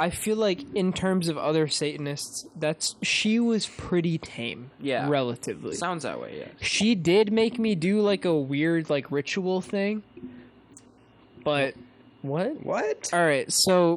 I feel like in terms of other Satanists, she was pretty tame. Yeah. Relatively. Sounds that way, yeah. She did make me do like a weird like ritual thing. But what? What? All right, so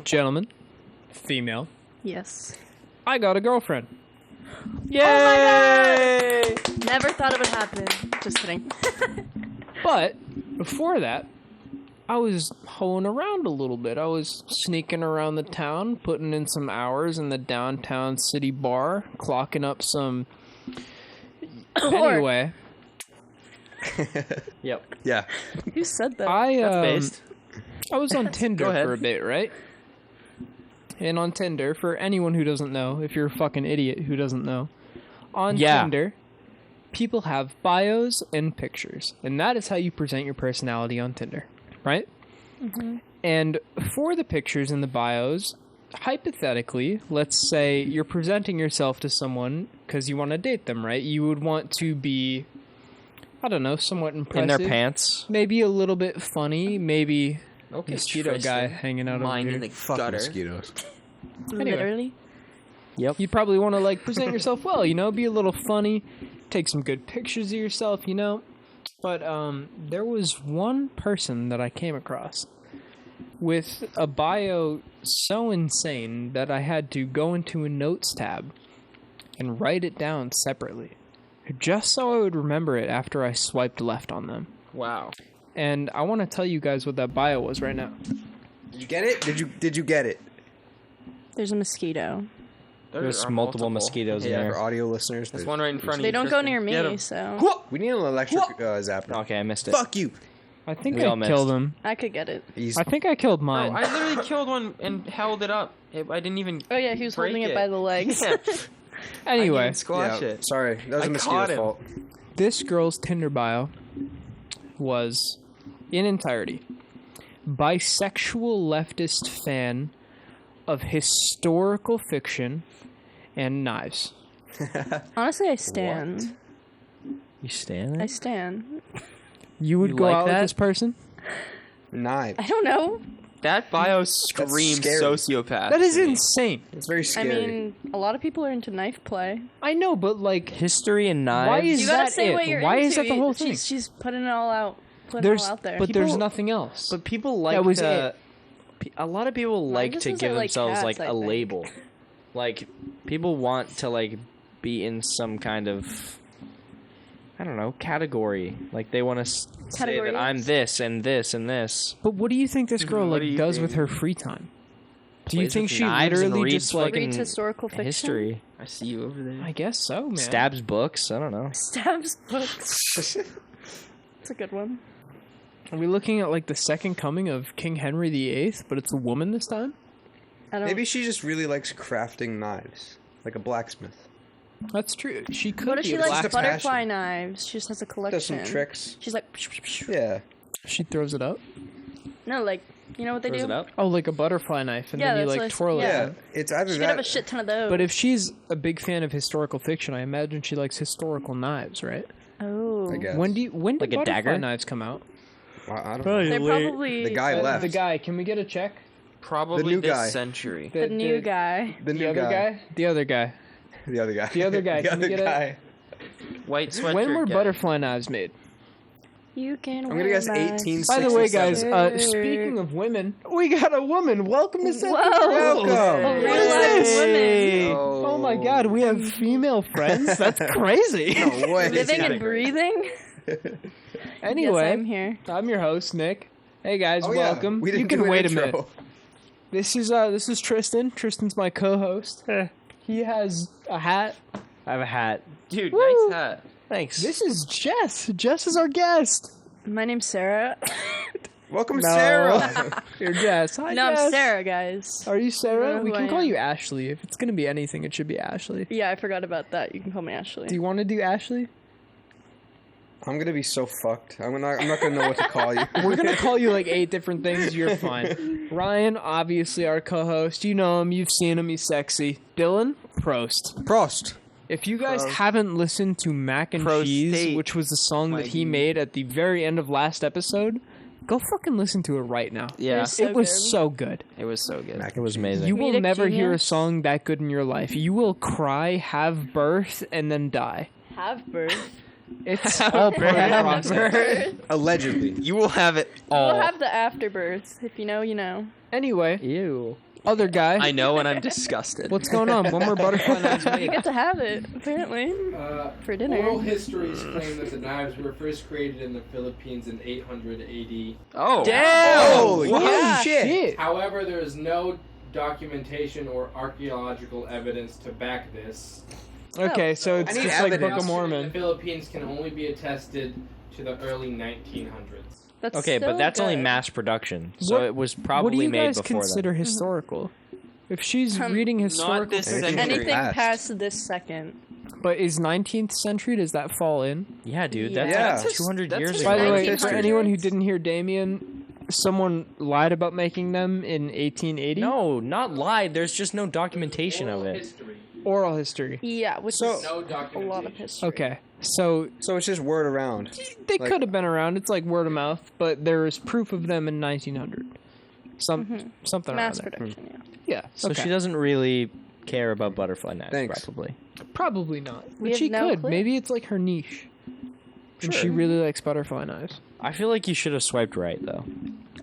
gentlemen, female, Yes. I got a girlfriend. Yay! Oh my god! Never thought it would happen. Just kidding. But before that, I was hoeing around a little bit. I was sneaking around the town, putting in some hours in the downtown city bar, clocking up some... Anyway. Yep. Yeah. Who said that? That's based. I was on Tinder Go ahead. for a bit, right? And on Tinder, for anyone who doesn't know, if you're a fucking idiot who doesn't know, on Tinder, people have bios and pictures. And that is how you present your personality on Tinder, right? Mm-hmm. And for the pictures and the bios, hypothetically, let's say you're presenting yourself to someone because you want to date them, right? You would want to be, I don't know, somewhat impressive. In their pants. Maybe a little bit funny, maybe... Okay, mosquito guy hanging out mine over in here. the Fuck gutter. mosquitoes. Anyway. Literally. Yep. You probably want to like present yourself well, you know, be a little funny, take some good pictures of yourself, you know. But there was one person that I came across with a bio so insane that I had to go into a notes tab and write it down separately, just so I would remember it after I swiped left on them. Wow. And I want to tell you guys what that bio was right now. Did you get it? Did you get it? There's a mosquito. There's multiple mosquitoes in Yeah, there. for audio listeners. There's one right in front of you. They don't go Tristan. near Get me, 'em. so We need an electric zapper. Okay, I missed it. Fuck you. I think We I all missed. killed him. I could get it. I think I killed mine. Oh, I literally killed one and held it up. I didn't even. Oh yeah, he was holding break it by the legs. Yeah. Anyway, I didn't squash Yeah, it. sorry. That was I a caught mosquito's him. fault. this girl's Tinder bio was, in entirety, bisexual leftist fan of historical fiction and knives. Honestly, I stand. You stand there? I stand. You would You go like out that? with this person? Knife. I don't know. That bio screams scary. sociopath. That is to me. insane. It's very I scary. mean, a lot of people are into knife play. I know, but like, History and knives. why is You gotta that say it? what you're Why into. is that the whole thing? She's putting it all out. Putting There's, it all out there. but there's People- nothing else. But people like That was to. it. A lot of people like just to is give like themselves cats, like I a think. label. Like people want to like be in some kind of, I don't know, category. Like they want to say that Categories? I'm this and this and this. But what do you think this girl What like do you does think? with her free time? Do you Plays think with she knives and literally reads just like? fucking Reads historical fiction? history? I see you over there. I guess so, man. Stabs books. I don't know. Stabs books. It's a good one. Are we looking at like the second coming of King Henry VIII, but it's a woman this time? I don't. Maybe she just really likes crafting knives, like a blacksmith. That's true. She could What if be she a likes black. a butterfly passion. knives? She just has a collection. Does some tricks. She's like, Yeah. She throws it up. no, like, you know what they Throws do? it up. Oh, like a butterfly knife, and Yeah, then you that's like what I- twirl it. yeah. Yeah. It's either She could that. have a shit ton of those. But if she's a big fan of historical fiction, I imagine she likes historical knives, right? oh, I guess. When did Like a butterfly dagger? knives come out? I don't Probably know. they're probably The guy left. The guy. Can we get a check? Probably The new this guy. century. the new guy. The The new other guy. The other guy. The other guy. The other guy. the Can we other get a- guy. White sweatshirt When were guy. butterfly knives made? You can. I'm gonna guess wear my 1867. By the way, guys, Sweatshirt. speaking of women, we got a woman. Welcome to Senseless Whoa. Rambles. Welcome. A What real is life this? women. Oh my God, we have female friends. That's crazy. No way. Living and breathing. Anyway, Yes, I'm here. I'm your host, Nick. Hey guys, Oh, yeah. welcome. We You didn't can do an wait a intro. minute. This is Tristan. Tristan's my co-host. He has a hat. I have a hat. Dude, Woo. nice hat. Thanks. This is Jess. Jess is our guest. My name's Sarah. Welcome, No. Sarah. You're Jess. Hi, No, I'm Jess. Sarah, guys. Are you Sarah? know We who can I call am. you Ashley. If it's gonna be anything, it should be Ashley. Yeah, I forgot about that. You can call me Ashley. Do you want to do Ashley? I'm gonna be so fucked. I'm not gonna know what to call you. We're gonna call you like 8 different things. You're fine. Ryan, obviously our co-host. You know him. You've seen him. He's sexy. Dylan, Prost. Prost. If you guys haven't listened to Mac and Cheese, Prostate. which was the song that he made at the very end of last episode, go fucking listen to it right now. Yeah, So It was good. so good. it was so good. It was amazing. You will Comedic never hear a genius. song that good in your life. You will cry, have birth, and then die. Have birth. It's all part of the process. Allegedly. You will have it all. We'll have the afterbirth. If you know, you know. Anyway, Ew. other guy. I know, and I'm disgusted. What's going on? When were butterfly knives You made? get to have it, apparently, for dinner. Oral histories claim that the knives were first created in the Philippines in 800 AD. Oh, Damn! Holy Yeah. shit. However, there is no documentation or archaeological evidence to back this. Okay, so it's I need just like Book evidence. of The Mormon. Philippines can only be attested to the early 1900s. That's Okay, but still that's only good. mass production, so What- it was What do probably you made guys before consider historical? If she's Um, reading not historical, this fiction- Anything century. Anything Past. past this second. but is 19th century? Does that fall in? then. Yeah, dude, Yeah. that's Yeah. 200 That's years his- ago. By the way, 1900s. for anyone who didn't hear Damien, someone lied about making them in 1880. No, not lied. There's just no documentation of Oral it. history. Oral history. Yeah, which So- is No a documentation. lot of history. Okay, so So it's just word around. they Like- could have been around. It's like word of mouth, but there is proof of them in 1900. Something Mass around there. production, yeah. Yeah. So okay. she doesn't really care about butterfly knives, Thanks. probably. Probably not. We But have she no could. clue. Maybe it's like her niche. And she really likes butterfly knives. I feel like you should have swiped right though,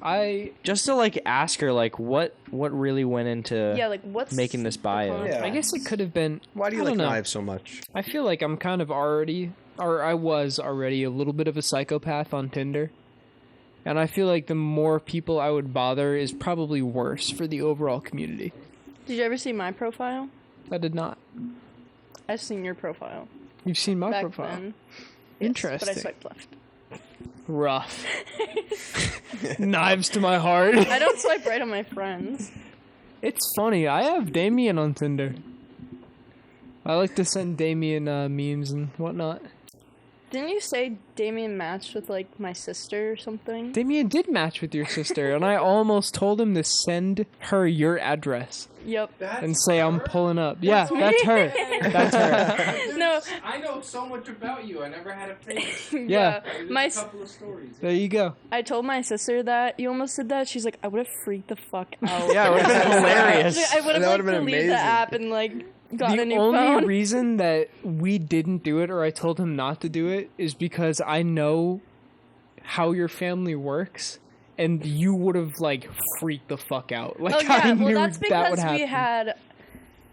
I just to like ask her like what really went into Yeah, like what's making this bio. concept? Yeah. I guess it could have been. Why do you I like don't know. knives so much? I feel like I'm kind of already, or I was already a little bit of a psychopath on Tinder. And I feel like the more people I would bother is probably worse for the overall community. Did you ever see my profile? I did not. I've seen your profile. You've seen my back profile. then. Interesting. But I swiped left. Rough. Knives to my heart. I don't swipe right on my friends. It's funny. I have Damien on Tinder. I like to send Damien memes and whatnot. Didn't you say Damien matched with like my sister or something? Damien did match with your sister, and I almost told him to send her your address Yep. and say I'm pulling up. Yeah, that's her. That's her. No. I know so much about you. I never had a face. Yeah. There's My a s- couple of stories. There you go. I told my sister that you almost did that. She's like, I would have freaked the fuck out. Yeah, it would have been hilarious. She's like, I would have That like would've been deleted the amazing. app and like gotten The a new only phone. reason that we didn't do it, or I told him not to do it, is because I know how your family works, and you would have like freaked the fuck out. Like Oh yeah, I knew well that's that would because happen. we had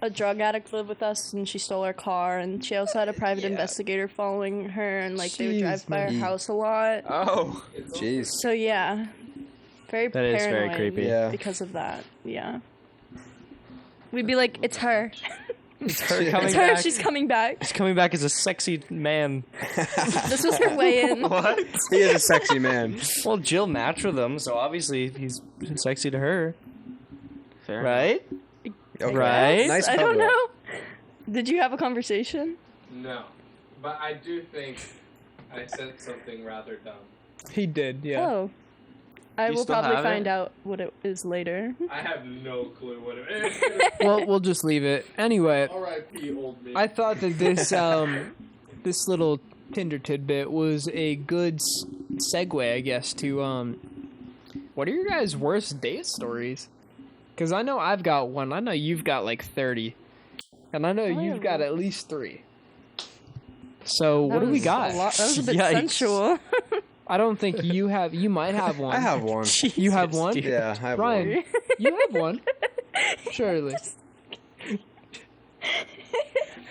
a drug addict live with us and she stole our car and she also had a private investigator following her and like they would drive Jeez, by our man. house a lot. Oh, Jeez. So yeah. Very That is very paranoid creepy. Yeah. because of that. Yeah. We'd be like, it's her. It's her coming It's her, back. she's coming back. She's coming back as a sexy man. This was her way in. What? He is a sexy man. Well, Jill matched with him, so obviously he's sexy to her, fair. right? Okay. Right? Nice I don't cover-up. know. Did you have a conversation? No. But I do think I said something rather dumb. He did, yeah. Oh. I You will still probably have find it? out what it is later. I have no clue what it is. Well, we'll just leave it. Anyway, R.I.P. old man. I thought that this this little Tinder tidbit was a good segue, I guess, to what are your guys' worst date stories? Because I know I've got one. I know you've got like 30, and I know yeah, you've got well. at least 3. So what That do we was got? a lot- That was a bit Yikes. sensual. I don't think you have. You might have one. I have one. You have one? dude. Yeah, I have Ryan, one. you have one. Surely.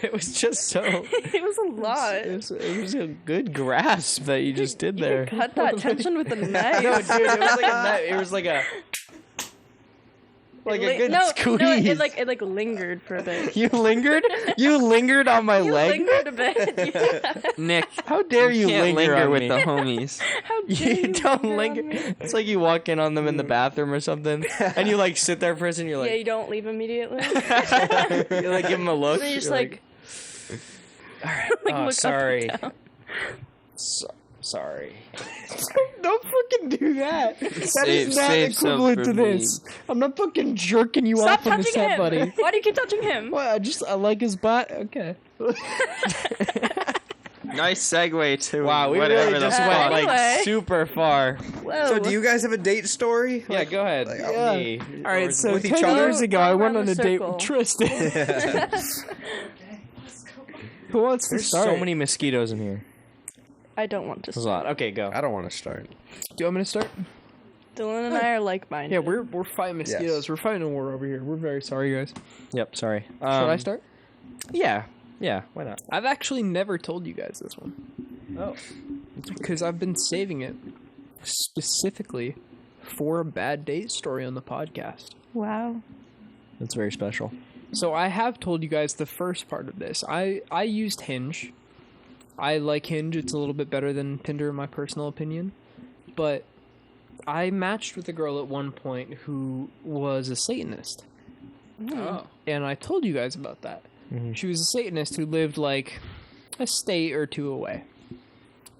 It was just so. It was a lot. It was a good grasp that you just did there. Cut that tension with a knife. No, dude, it was like a. It was like a. Like It a good no, squeeze. No, it like lingered for a bit. You lingered? You lingered on my You leg? lingered a bit. Yeah. Nick, How dare you can't linger, on with me? the homies. How dare You don't linger linger. on me? It's like you walk in on them in the bathroom or something, and you like sit there first, and you're Yeah, like, you don't leave immediately. you like give them a look. Then you just you're like, oh, look sorry. up and down. Sorry. Don't fucking do that. That is Save- not save some equivalent for to me. this. I'm not fucking jerking you Stop off on the touching set, him, buddy. Why do you keep touching him? Well, I like his butt. Okay. Nice segue to Wow, we whatever really the just fuck. went Anyway. like super far. Whoa. So do you guys have a date story? Yeah, go ahead. Like, Yeah. All right, so with each 10 other? years ago, I Go went around on a the date circle. with Tristan. Who wants to There's start? so many mosquitoes in here. I don't want to There's a lot. Okay, go. I don't want to start. Do you want me to start? Dylan and I are like-minded. Yeah, we're fighting mosquitoes. Yes. We're fighting a war over here. We're very sorry, guys. Yep, sorry. Should I start? Yeah, why not? I've actually never told you guys this one. Oh. Because I've been saving it specifically for a bad date story on the podcast. Wow. That's very special. So I have told you guys the first part of this. I used Hinge. I like Hinge. It's a little bit better than Tinder in my personal opinion. But I matched with a girl at one point who was a Satanist. Oh. And I told you guys about that. Mm-hmm. She was a Satanist who lived like a state or two away.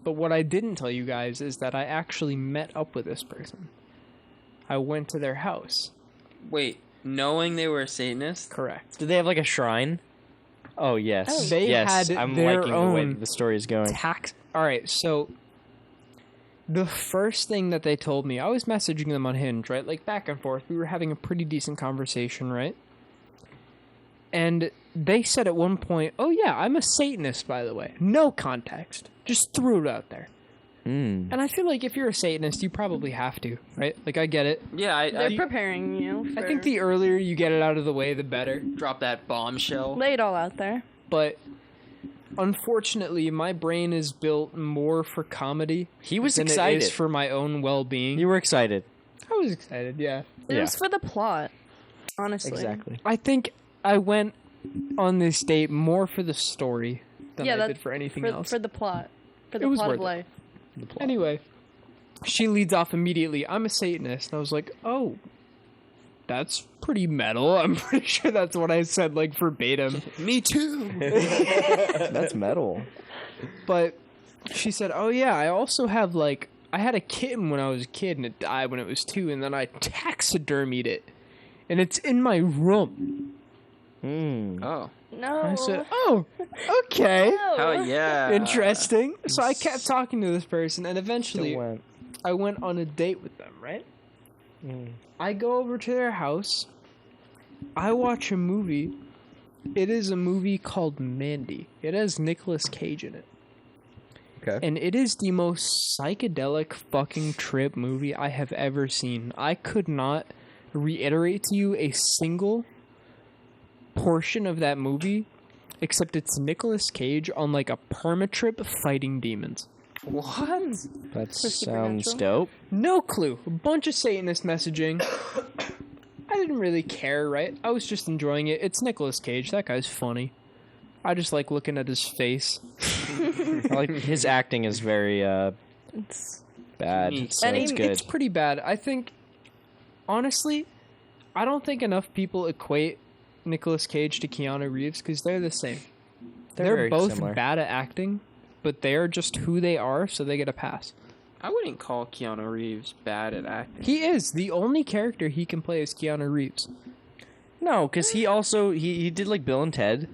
But what I didn't tell you guys is that I actually met up with this person. I went to their house. Wait, knowing they were a Satanist? Correct. Did they have like a shrine? Oh yes. Oh. They yes, had I'm their liking the way own that the story is going. All right, so the first thing that they told me, I was messaging them on Hinge, right? Like back and forth. We were having a pretty decent conversation, right? And they said at one point, "Oh yeah, I'm a Satanist, by the way." No context. Just threw it out there. Mm. And I feel like if you're a Satanist, you probably have to, right? Like I get it. Yeah, They're preparing you. I think the earlier you get it out of the way, the better. drop that bombshell. Lay it all out there. But unfortunately, my brain is built more for comedy He was than excited. it is for my own well-being. You were excited. I was excited, yeah. It Yeah. was for the plot, honestly. Exactly. I think I went on this date more for the story than Yeah, I that- did for anything For, else. for the plot. For It the was plot worth of it. life. Anyway, she leads off immediately. I'm a Satanist. And I was like, oh, that's pretty metal. I'm pretty sure that's what I said, like, verbatim. Me too. That's metal. But she said, oh, yeah, I also have, like, I had a kitten when I was a kid, and it died when it was 2, and then I taxidermied it. And it's in my room. Mm. Oh. No. I said, oh, okay. No. Hell yeah. Interesting. So I kept talking to this person, and eventually Still went. I went on a date with them, right? I go over to their house. I watch a movie. It is a movie called Mandy. It has Nicolas Cage in it. Okay. And it is the most psychedelic fucking trip movie I have ever seen. I could not reiterate to you a single portion of that movie, except it's Nicolas Cage on like a perma-trip fighting demons. What? That For sounds Supernatural? dope. No clue. A bunch of Satanist messaging. I didn't really care, right? I was just enjoying it. It's Nicolas Cage. That guy's funny. I just like looking at his face. Like his acting is very It's, bad. Neat. So And it's he- good. It's pretty bad. I think, honestly, I don't think enough people equate Nicolas Cage to Keanu Reeves because they're the same. They're very both similar. bad at acting, but they're just who they are, so they get a pass. I wouldn't call Keanu Reeves bad at acting. He is. The only character he can play is Keanu Reeves. No, because he also he did like Bill and Ted.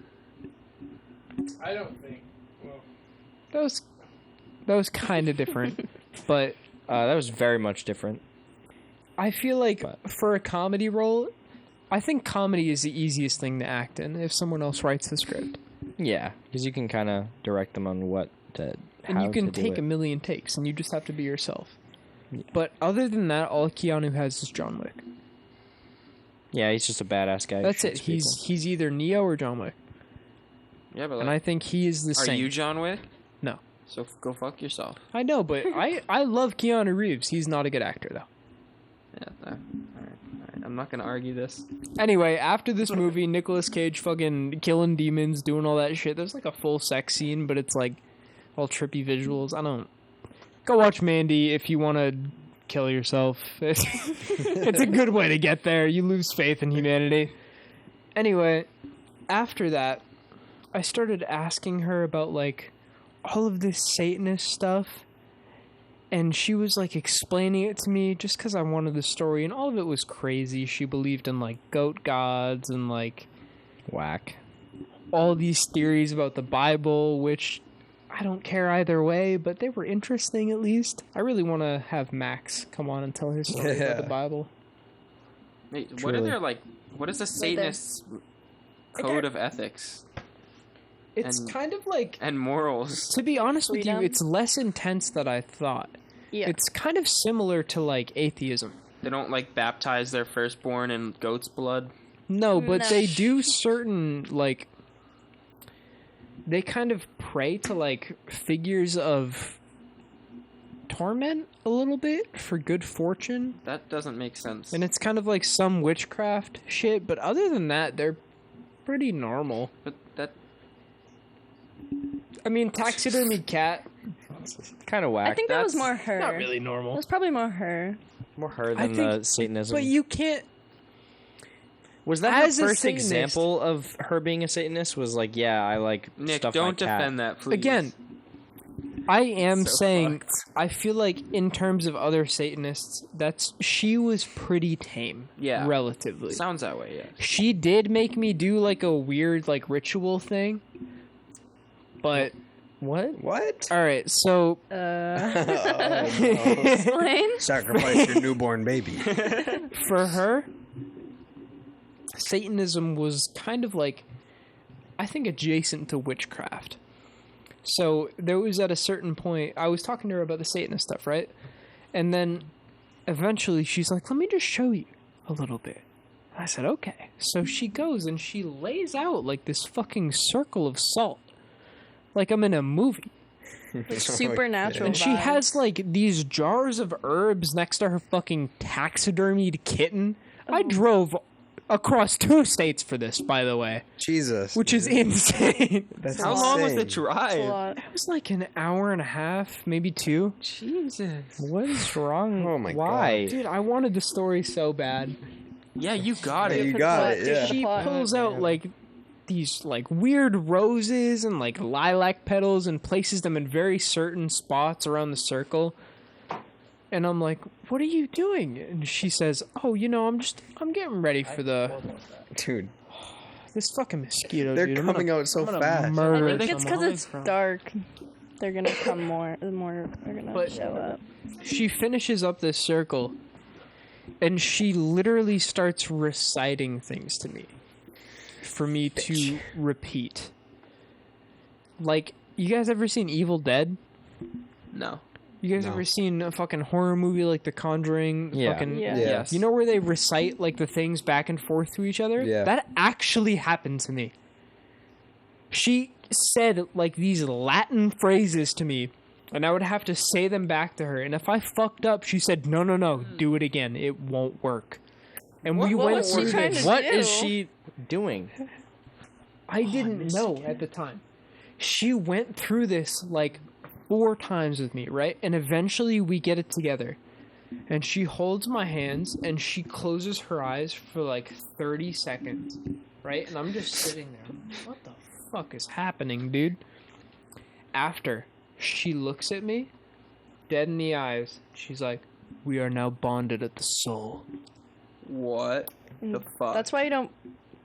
I don't think. Well, That was kind of different, but That was very much different. I feel like But- for a comedy role, I think comedy is the easiest thing to act in if someone else writes the script. Yeah, because you can kind of direct them on what to. And how you can to do take it. a million takes, and you just have to be yourself. Yeah. But other than that, all Keanu has is John Wick. Yeah, he's just a badass guy. who That's it. shoots He's either Neo or John Wick, Yeah, but and like, I think he is the are same. you John Wick? No. So go fuck yourself. I know, but I love Keanu Reeves. He's not a good actor though. Yeah. All right. I'm not gonna argue this. Anyway, after this movie, Nicolas Cage fucking killing demons, doing all that shit. There's like a full sex scene, but it's like all trippy visuals. I don't. Go watch Mandy if you want to kill yourself. It's a good way to get there. You lose faith in humanity. Anyway, after that, I started asking her about like all of this Satanist stuff. And she was, like, explaining it to me just because I wanted the story. And all of it was crazy. She believed in, like, goat gods and, like... Whack. All these theories about the Bible, which I don't care either way. But they were interesting, at least. I really want to have Max come on and tell his story about the Bible. Wait, what Truly. are their, like... What is a Satanist code of ethics It's And- kind of like... and morals? To be honest with you, Freedom? it's less intense than I thought. Yeah. It's kind of similar to, like, atheism. They don't, like, baptize their firstborn in goat's blood? No, but No. they do certain, like... They kind of pray to, like, figures of torment a little bit for good fortune. That doesn't make sense. And it's kind of like some witchcraft shit, but other than that, they're pretty normal. But that... I mean, taxidermy cat, Kind of whack. I think that was That's more her. not really It normal. was probably more her. more her I than think- the Satanism. But you can't... Was that As the a first Satanist- example of her being a Satanist? Was like, yeah, I like Nick, stuff don't like that. defend that, please. Again, I am So saying, fucked. I feel like in terms of other Satanists, she was pretty tame. Yeah. Relatively. Sounds that way, yeah. She did make me do like a weird like ritual thing. But what? What? All right, so Explain. Sacrifice your newborn baby. for her, Satanism was kind of like, I think, adjacent to witchcraft. So there was at a certain point, I was talking to her about the Satanist stuff, right? And then eventually she's like, let me just show you a little bit. I said, okay. So she goes and she lays out like this fucking circle of salt. Like I'm in a movie. Supernatural. And she vibes. has like these jars of herbs next to her fucking taxidermied kitten. I drove across 2 states for this, by the way, Jesus. which is insane. That's How long was the insane. That's a drive? lot. It was like an hour and a half, maybe 2. Jesus. What is wrong? Oh my Why? Dude, I wanted the story so bad. Yeah, you got Yeah, it. you got it, yeah. She Plot. pulls out like these like weird roses and like lilac petals and places them in very certain spots around the circle. And I'm like, what are you doing? And she says, oh, I'm getting ready for Dude, this fucking mosquito, they're dude. I'm coming gonna- out so I'm gonna fast. murder I think it's someone. because it's dark. They're gonna come more. The more are gonna But- show up. She finishes up this circle, and she literally starts reciting things to me for me to repeat. Like, you guys ever seen Evil Dead? No. You guys No. ever seen a fucking horror movie like The Conjuring? Yeah. Fucking, Yeah. Yes. You know where they recite like the things back and forth to each other? Yeah. That actually happened to me. She said like these Latin phrases to me, and I would have to say them back to her. And if I fucked up, she said, no, do it again. It won't work. And we What went was she through trying this. to What do? is she doing? I didn't know at the time. She went through this like 4 times with me, right? And eventually we get it together. And she holds my hands and she closes her eyes for like 30 seconds, right? And I'm just sitting there. What the fuck is happening, dude? After she looks at me, dead in the eyes, she's like, we are now bonded at the soul. What the fuck? That's why you don't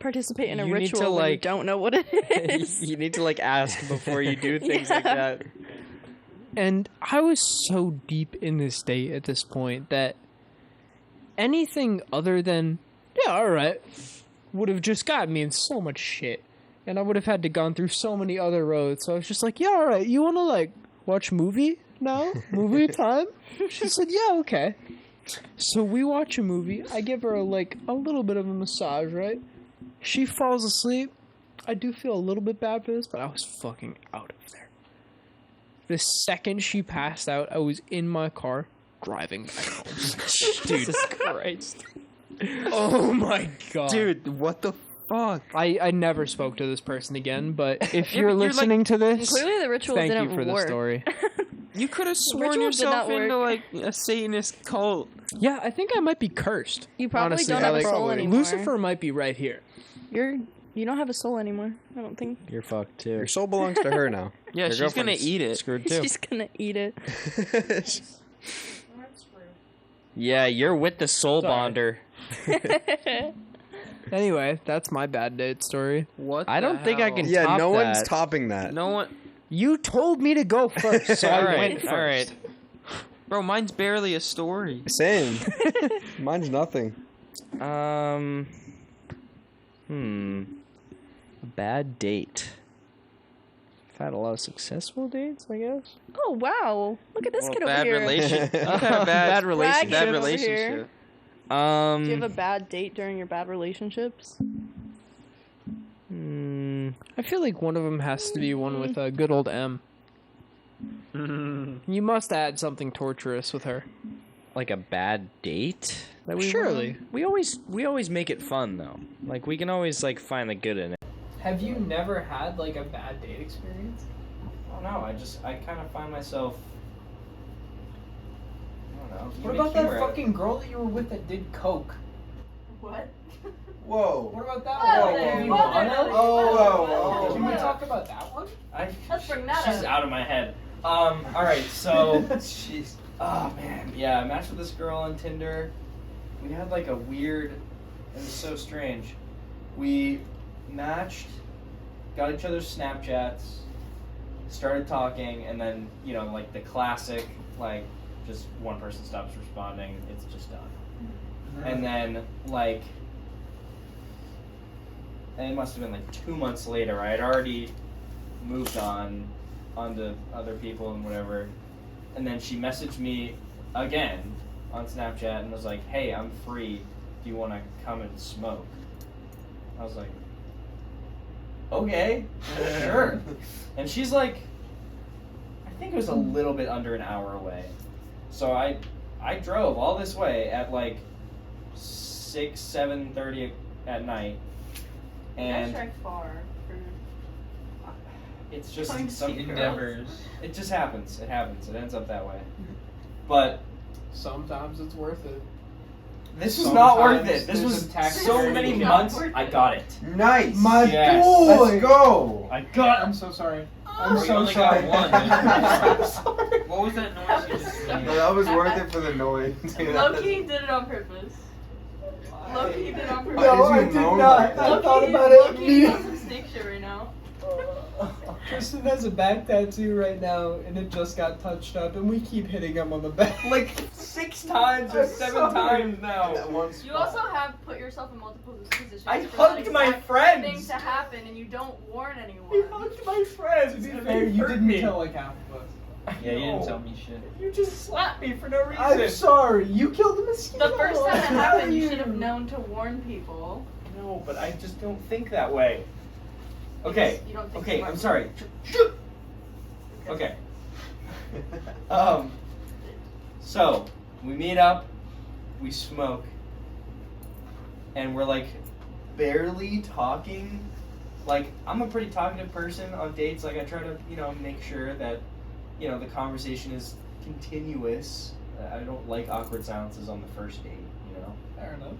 participate in a You need ritual to, when you like- don't know what it is. You need to like ask before you do things like Yeah. that. And I was so deep in this state at this point that anything other than, yeah, alright, would have just got me in so much shit. And I would have had to gone through so many other roads. So I was just like, yeah, alright, you want to like watch movie now? Movie time? She said, yeah, okay. So we watch a movie. I give her like a little bit of a massage, right? She falls asleep. I do feel a little bit bad for this, but I was fucking out of there. The second she passed out, I was in my car, driving back home. Jesus Christ. Oh my god. Dude, what the fuck? I never spoke to this person again, but if you're but you're, listening to this, Clearly the ritual thank didn't you for the work. story. You could have sworn ritual did yourself not into work. like a Satanist cult. Yeah, I think I might be cursed. You probably Honestly, don't have a like, soul anymore. Lucifer might be right here. You don't have a soul anymore. I don't think. You're fucked too. Your soul belongs to her now. Yeah, Your she's gonna girlfriend's eat it. Screwed too. She's gonna eat it. Yeah, you're with the soul Sorry. bonder. Anyway, that's my bad date story. What? I don't think I can Yeah, top no one's that. topping that. No one. You told me to go first, so I Alright, went first. alright. Bro, mine's barely a story. Same. Mine's nothing. A bad date. I've had a lot of successful dates, I guess. Oh wow! Look at this kid over bad here. relation. Okay, bad relationship. Bad over here. relationship. Do you have a bad date during your bad relationships? I feel like one of them has to be one with a good old M. You must add something torturous with her. Like a bad date? That we Surely. We always make it fun though. Like we can always like find the good in it. Have you never had like a bad date experience? Oh no, I kind of find myself. I don't know. What about that fucking girl that you were with that did coke? What? Whoa. What about that Whoa, one? there, Have you whoa, won there, it? whoa. Can we talk about that one? Let's bring that She's up. out of my head. Alright, so. Jeez. Oh man, yeah, I matched with this girl on Tinder. We had like a weird. It was so strange. We matched, got each other's Snapchats, started talking, and then, you know, like the classic, like, just one person stops responding, it's just done. And then, like, and it must have been like 2 months later, I had already moved onto other people and whatever. And then she messaged me again on Snapchat and was like, hey, I'm free. Do you want to come and smoke? I was like, okay, sure. And she's like, I think it was a little bit under an hour away. So I drove all this way at like 7:30 at night. And That's right far. it's just Coming some to endeavors. It just happens. It happens. It ends up that way. But Sometimes it's worth it. this was not worth Sometimes it. This there's was a tax so rate. many It's not months. worth I it. got it. Nice. My Yes. boy! Let's go. I got I'm so sorry. Oh, I'm you so only sorry. got one. I'm sorry. What was that noise you just made? No, that was worth it for the noise. Loki did it on purpose. Loki did it on purpose. No, No, I I did did moan? not. I thought about it. Loki on some snake shit right now. Tristan has a back tattoo right now, and it just got touched up, and we keep hitting him on the back. Like 6 times or I'm 7 sorry. times now. That one You also have put yourself in multiple positions. I for that hugged my exact friends. Thing to happen, and you don't warn anyone. I hugged my friends. To be and fair, they you hurt didn't me. kill like half of us. Yeah, you didn't No. tell me shit. You just slapped me for no reason. I'm sorry. You killed a mosquito. The first time that How happened, dare you should have known to warn people. No, but I just don't think that way. Okay. You don't think Okay, smart. I'm sorry. Okay. So we meet up, we smoke, and we're like barely talking. Like, I'm a pretty talkative person on dates. Like, I try to, you know, make sure that, you know, the conversation is continuous. I don't like awkward silences on the first date, you know. Fair enough.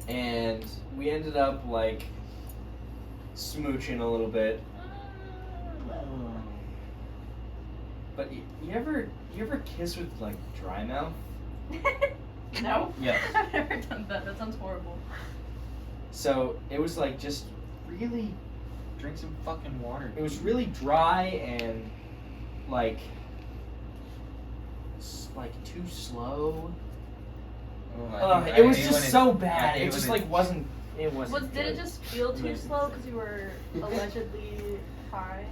And we ended up like smooching a little bit. But you ever kiss with like dry mouth? No. Yeah. I've never done that. That sounds horrible. So it was like just really, Drink some fucking water. it was really dry and like too slow. It was just so bad. It just like wasn't. It wasn't. Did it good. just feel too slow because you were allegedly high?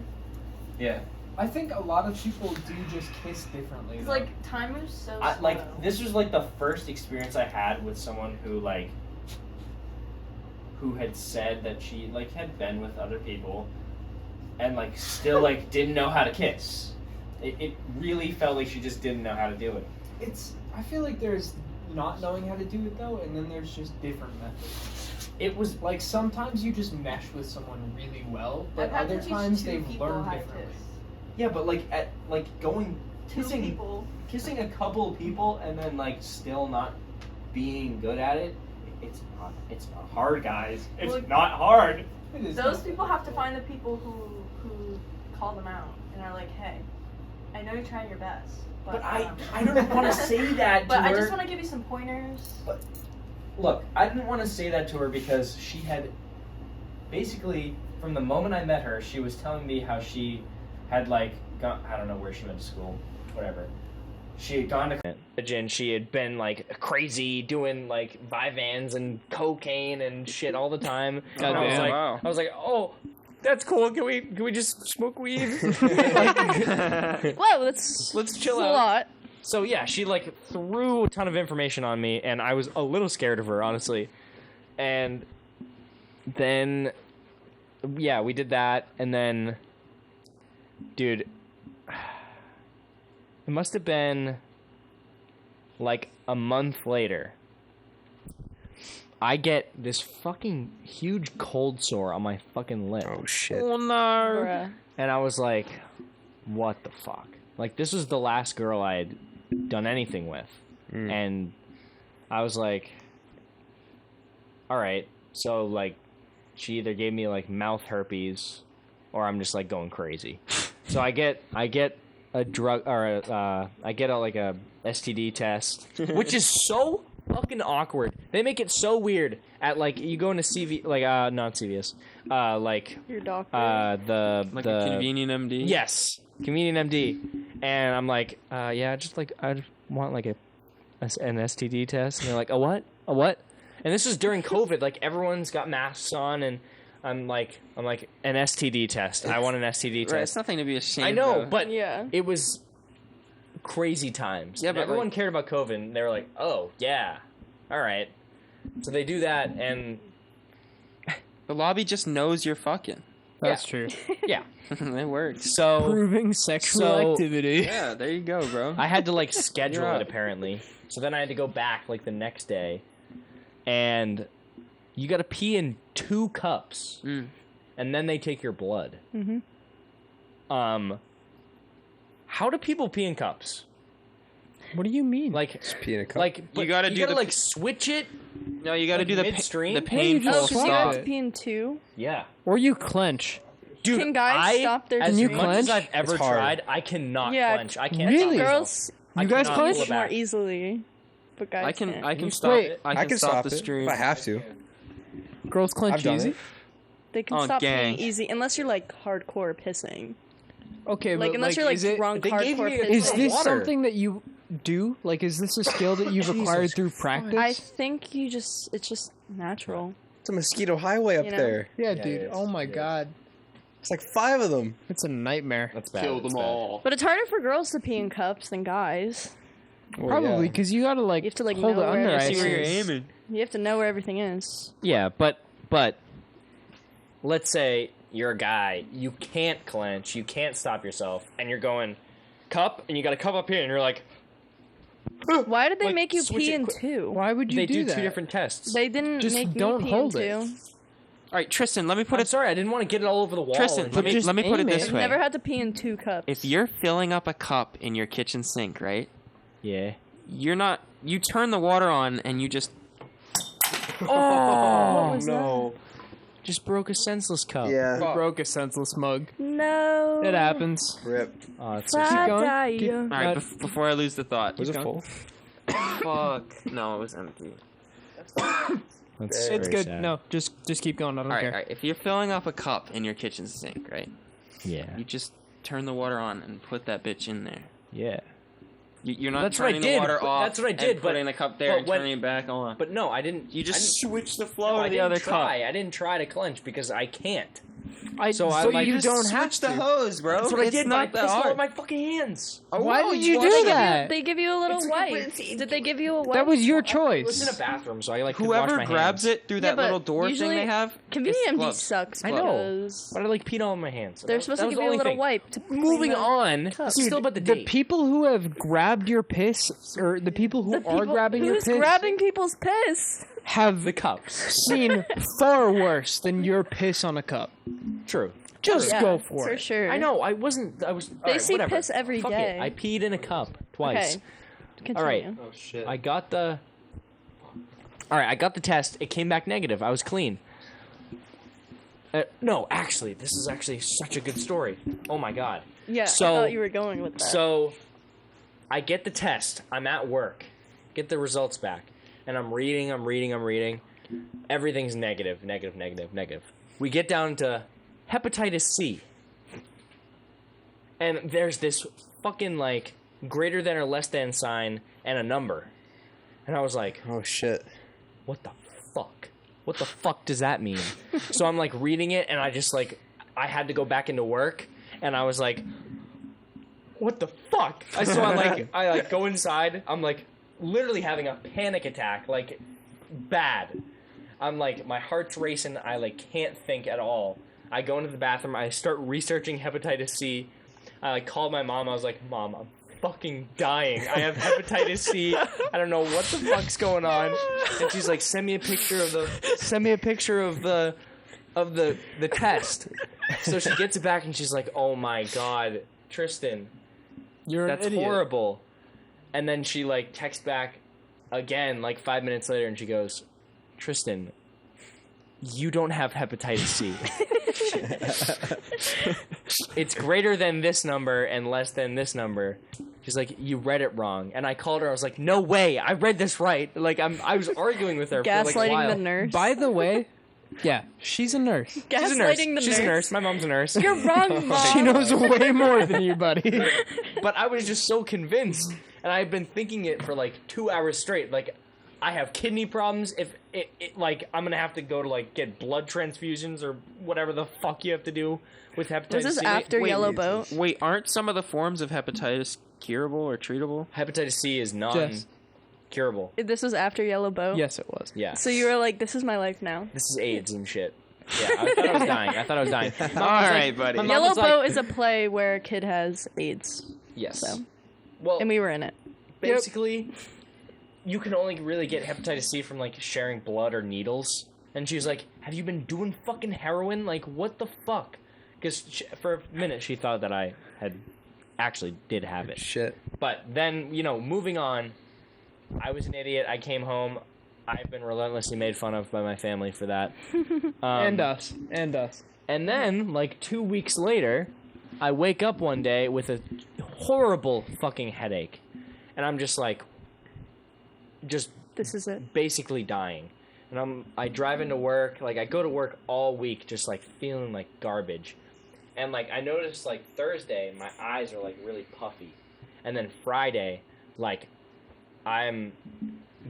Yeah. I think a lot of people do just kiss differently. It's though. like time moves so slow. Like this was like the first experience I had with someone who had said that she like had been with other people and like still like didn't know how to kiss. It really felt like she just didn't know how to do it. I feel like there's not knowing how to do it though, and then there's just different methods. It was like sometimes you just mesh with someone really well, but I've had other to teach times 2 they've people learned how to differently. kiss. Yeah, but going 2 people. kissing a couple of people and then like still not being good at it. It's not hard, guys. It's Well, not hard. It is Those not- people have to find the people who call them out and are like, hey, I know you're trying your best, But I don't want to say that to But her. I just want to give you some pointers. Look, I didn't want to say that to her because she had basically, from the moment I met her, she was telling me how she had like gone, I don't know where she went to school, whatever. She had gone to college and she had been like crazy doing like Vyvanse and cocaine and shit all the time. God And I was damn. like, Wow. I was like, oh, that's cool. Can we just smoke weed? Whoa, that's Let's chill a out. lot. So yeah, she like threw a ton of information on me, and I was a little scared of her, honestly. And then, yeah, we did that, and then, dude, it must have been like a month later. I get this fucking huge cold sore on my fucking lip. Oh shit. Oh no. Bruh. And I was like, what the fuck? Like, this was the last girl I had done anything with. Mm. And I was like, alright. So, like, she either gave me, like, mouth herpes or I'm just, like, going crazy. So I get a drug, or I get like a STD test, which is so fucking awkward. They make it so weird at, like, you go into CV, like, not CVS, like, Your doctor. Like the a convenient MD. Yes, convenient MD, and I'm like, yeah, just like I just want like an STD test, and they're like, a what? And this was during COVID, like everyone's got masks on, and I'm like an STD test. I want an STD Right, it's test. nothing to be ashamed I know, of. but Yeah. it was crazy times. Yeah, And but, everyone like- cared about COVID, and they were like, oh yeah, all right. So they do that, and the lobby just knows you're fucking. That's true. yeah. It works. So Proving sexual So- activity. Yeah, there you go, bro. I had to like schedule You're it up. apparently. So then I had to go back like the next day, and you got to pee in 2 cups, and then they take your blood. Mhm. How do people pee in cups? What do you mean? Like, Pee in a cup. like You gotta do the like p- switch it. No, you got to like do the midstream? the Hey, you painful just Oh, because you stop. have stop. to pee in 2? Yeah, or you clench. dude. Can guys stop their as Can you much as clench? I've ever It's hard. tried, I cannot Yeah, clench. I can't. Really? stop myself. Girls I You guys cannot clench? pull it more back. easily, but guys I can can't. stop. Wait, I can stop the it stream. if I have to. Girls clench I've done easy. it. They can Oh, stop gang. peeing easy unless you're like hardcore pissing. Okay, Like but unless you're like is it, drunk they gave hardcore me a- pissing. is this water. something that you do? Like, is this a skill that you've acquired through practice? I think it's just natural. It's a mosquito highway up You know? there. yeah, Yeah, dude. it is. Oh my It is. god, It's like 5 of them. it's a nightmare. That's bad. Kill That's them bad. all. But it's harder for girls to pee in cups than guys. Well, Probably yeah. because you gotta like, You have to, like, hold know it where under to ice. see where you're aiming. You have to know where everything is. Yeah, but let's say you're a guy, you can't clench, you can't stop yourself, and you're going cup, and you got a cup up here, and you're like, Why did they Like, make you switch pee it in quick. 2? Why would you they do that? 2 different tests. They didn't Just make don't me pee hold in it. 2. All right, Tristan, let me put I'm it. sorry, I didn't want to get it all over the wall. Tristan, and let me just put it aim this it. way. Never had to pee in 2 cups. If you're filling up a cup in your kitchen sink, right? yeah. You're not. You turn the water on and you just. What was no. Just broke a senseless cup. Yeah. You broke a senseless mug. No. It happens. Rip. Oh, it's so Keep going. Die. Keep- All right, before I lose the thought. Was it going. full? Fuck. No, it was empty. That's It's very good. sad. No, just keep going. I don't All right, care. all right. If you're filling up a cup in your kitchen sink, right? Yeah. You just turn the water on and put that bitch in there. Yeah. You're not That's what I turning the did, water but off. that's what I did, and putting but- the cup there but and when- turning it back on. But no, I didn't. You just I didn't- switch the flow no, to I the didn't other try. cup. I didn't try to clench because I can't. So like, you just don't have Switch the to. hose, bro. That's what I It's did. not But I that pissed all hard. over my fucking hands. Why no, did you wash do it. that? They give you a little wipe. Did they give you a wipe? That was your It was in a choice. bathroom, so I like could wash Whoever my grabs hands. it through Yeah, that but little door thing usually they have. Convenient it's MD gloves. sucks I know. because But I like peed all over my hands. they're supposed to give you a little wipe. To clean Moving the on. cup. Still about the The date. people who have grabbed your piss, or the people who are grabbing your Who's piss, grabbing people's piss? have the cups. seen far worse than your piss on a cup. True. Just Yeah, go for it. sure. I know. I wasn't. I was. They alright, see whatever. piss every Fuck day. It. I peed in a cup twice. Okay. Continue. All right. Oh shit. I got the. All right. I got the test. It came back negative. I was clean. No, actually, this is actually such a good story. Oh my god. Yeah, So- I thought you were going with that. So, I get the test. I'm at work. Get the results back. And I'm reading. Everything's negative. We get down to hepatitis C. And there's this fucking, like, greater than or less than sign and a number. And I was like, Oh shit. what the fuck? What the fuck does that mean? So I'm, like, reading it, and I just, like, I had to go back into work. And I was like, what the fuck? So I go inside. I'm like literally having a panic attack, like bad. I'm like, my heart's racing. I like can't think at all. I go into the bathroom. I start researching hepatitis C. I like called my mom. I was like, Mom, I'm fucking dying. I have hepatitis C. I don't know what the fuck's going on. And she's like, send me a picture of the test. So she gets it back and she's like, oh my god, Tristan, that's horrible. And then she like texts back again like 5 minutes later and she goes, Tristan, you don't have hepatitis C. It's greater than this number and less than this number. She's like, you read it wrong. And I called her. I was like, no way, I read this right. Like I was arguing with her for like a Gaslighting while. the nurse. By the way, yeah, she's a nurse. She's a nurse. Gaslighting the She's nurse. a nurse. My mom's a nurse. You're wrong, Mom. She knows way more than you, buddy. But I was just so convinced, and I had been thinking it for like 2 hours straight. Like, I have kidney problems. If like I'm gonna have to go to like get blood transfusions or whatever the fuck you have to do with hepatitis Was this C. after Yellow Boat? Wait, aren't some of the forms of hepatitis curable or treatable? Hepatitis C is non-curable. This was after Yellow Boat? Yes, it was. Yeah. So you were like, this is my life now. This is AIDS and shit. Yeah, I thought I was dying. All right, buddy. my mom Yellow was like- Boat is a play where a kid has AIDS. Yes. So. Well, And we were in it. basically, you can only really get hepatitis C from like sharing blood or needles. And she was like, "Have you been doing fucking heroin? Like, what the fuck?" Because for a minute she thought that I had actually did have it. Shit. But then, moving on, I was an idiot. I came home. I've been relentlessly made fun of by my family for that. And us. And then, like 2 weeks later, I wake up one day with a horrible fucking headache. And I'm just like, This is it. basically dying. And I drive into work, like I go to work all week just like feeling like garbage. And like I noticed like Thursday my eyes are like really puffy. And then Friday, like I'm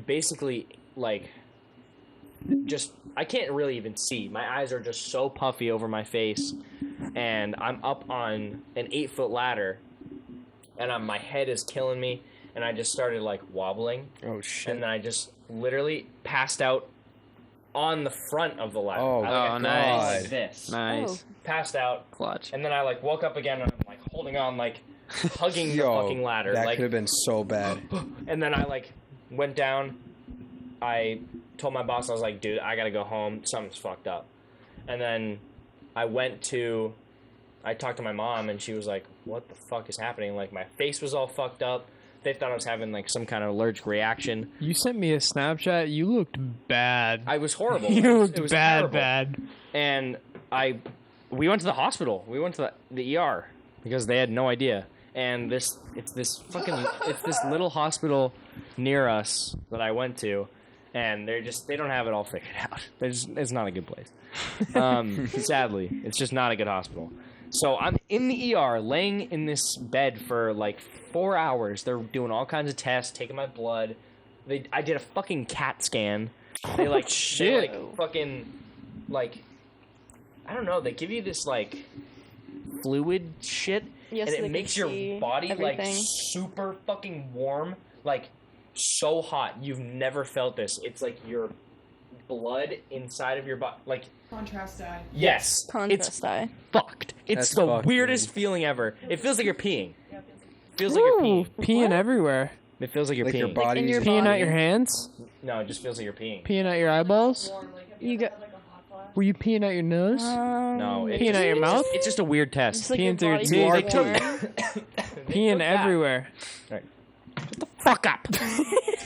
basically like just I can't really even see. My eyes are just so puffy over my face. And I'm up on an 8-foot ladder and my head is killing me and I just started like wobbling. Oh shit. And then I just literally passed out on the front of the ladder. Oh, I nice. like this. Nice. Passed out, Clutch. and then I like woke up again and I'm like holding on, like hugging the fucking ladder. That Like, could have been so bad. and then I like went down. I told my boss, I was like, dude, I gotta go home. Something's fucked up. And then I talked to my mom and she was like, what the fuck is happening? Like my face was all fucked up. They thought I was having like some kind of allergic reaction. You sent me a Snapchat. You looked bad. I was horrible. You It was bad, terrible. bad. And we went to the hospital. We went to the ER because they had no idea. And it's this little hospital near us that I went to, and they don't have it all figured out. It's not a good place. Sadly, it's just not a good hospital. So I'm in the ER, laying in this bed for like 4 hours. They're doing all kinds of tests, taking my blood. I did a fucking CAT scan. They like Shit. They, like fucking like I don't know. They give you this like fluid shit, Yes, and they it can makes your see body like everything. super fucking warm, like so hot. You've never felt this. It's like your blood inside of your body, like Contrast eye. yes, Contrast it's eye. fucked. It's That's the fucked, weirdest dude. feeling ever. It feels like you're peeing. Yeah, Feels like you're Ooh, peeing. peeing everywhere. It feels like you're Like peeing. your body. in your Peeing out body? your hands? No, it just feels like you're peeing. Peeing out your eyeballs? warm. Like, have You you, got- ever had, like, a hot flash? Were you peeing out your nose? No, it Peeing just- out your it's mouth? Just, it's just a weird test. It's like Peeing your through your body teeth. gets They warm. Peeing everywhere. Fuck up.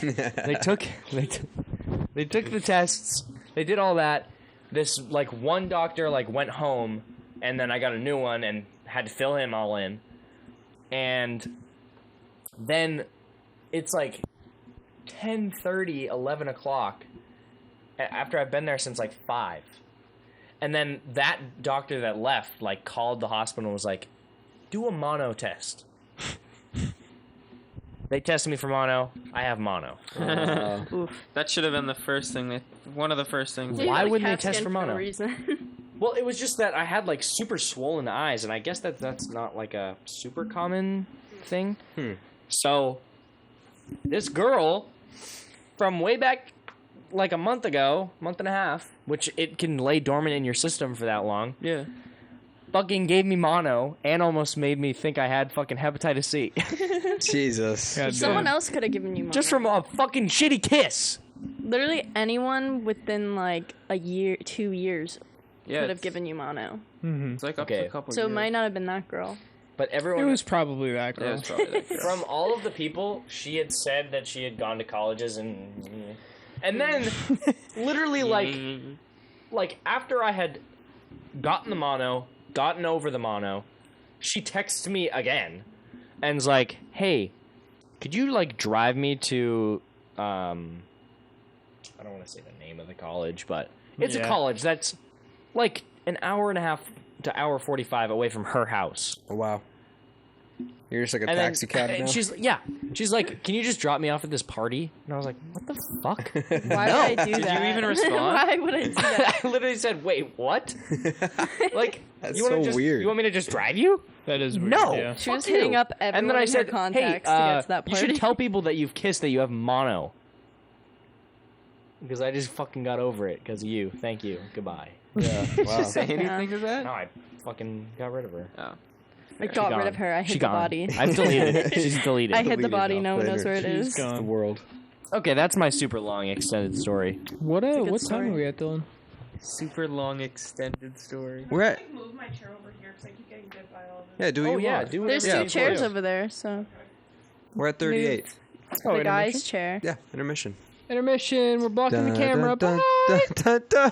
They took the tests. They did all that. This like one doctor like went home, and then I got a new one and had to fill him all in. And then it's like 10:30, 11 o'clock after I've been there since like 5. And then that doctor that left like called the hospital and was like, do a mono test. They tested me for mono. I have mono. That should have been the first thing. One of the first things. Dude, Why like, wouldn't they CAT test scan for mono? no reason. Well, it was just that I had like super swollen eyes, and I guess that's not like a super common thing. So this girl from way back like a month ago, month and a half, which it can lay dormant in your system for that long, Yeah. fucking gave me mono and almost made me think I had fucking hepatitis C. Jesus. God Someone damn. else could have given you mono. Just from a fucking shitty kiss. Literally anyone within like a year, 2 years Yeah. could have given you mono. Mhm. It's like up Okay. to a couple. So it years. might not have been that girl. But It everyone was probably that Yeah, girl. it's probably that girl. from all of the people, she had said that she had gone to colleges and then literally like after I had gotten the mono, gotten over the mono, she texts me again and's like, "Hey, could you like drive me to I don't want to say the name of the college, but it's a Yeah. college that's like an hour and a half to hour 45 away from her house." Oh, wow. You're just like a And then- taxi cab and now? she's like, "Can you just drop me off at this party?" And I was like, "What the fuck?" Why would I do Did that? you even respond? Why would I do that? I literally said, "Wait, what?" Like, That's you wanna so just, weird. You want me to just drive you? That is weird. No. Yeah. She was Fuck hitting you. up everyone And then I in said, her contacts "Hey, to get to that you party. should tell people that you've kissed that you have mono." Because I just fucking got over it because of you. Thank you. Goodbye. Yeah. Did Wow. you say anything Yeah. to that? No, I fucking got rid of her. Oh. I got She rid gone. of her. I She hid the gone. body. I've deleted it. She's deleted. I hid the Deleted body. off No one knows later. where it She's is. gone. The world. Okay, that's my super long extended story. What a good what time story. are we at, Dylan? Super long extended story. We're at. Can I move my chair over here because I keep getting bit by all of this? Yeah, do what Oh you yeah, want. do There's whatever two you chairs want. over there, so We're at 38. Oh, the guy's chair. Yeah, intermission. Intermission. We're blocking the Dun, camera. dun, Bye. dun, dun, dun.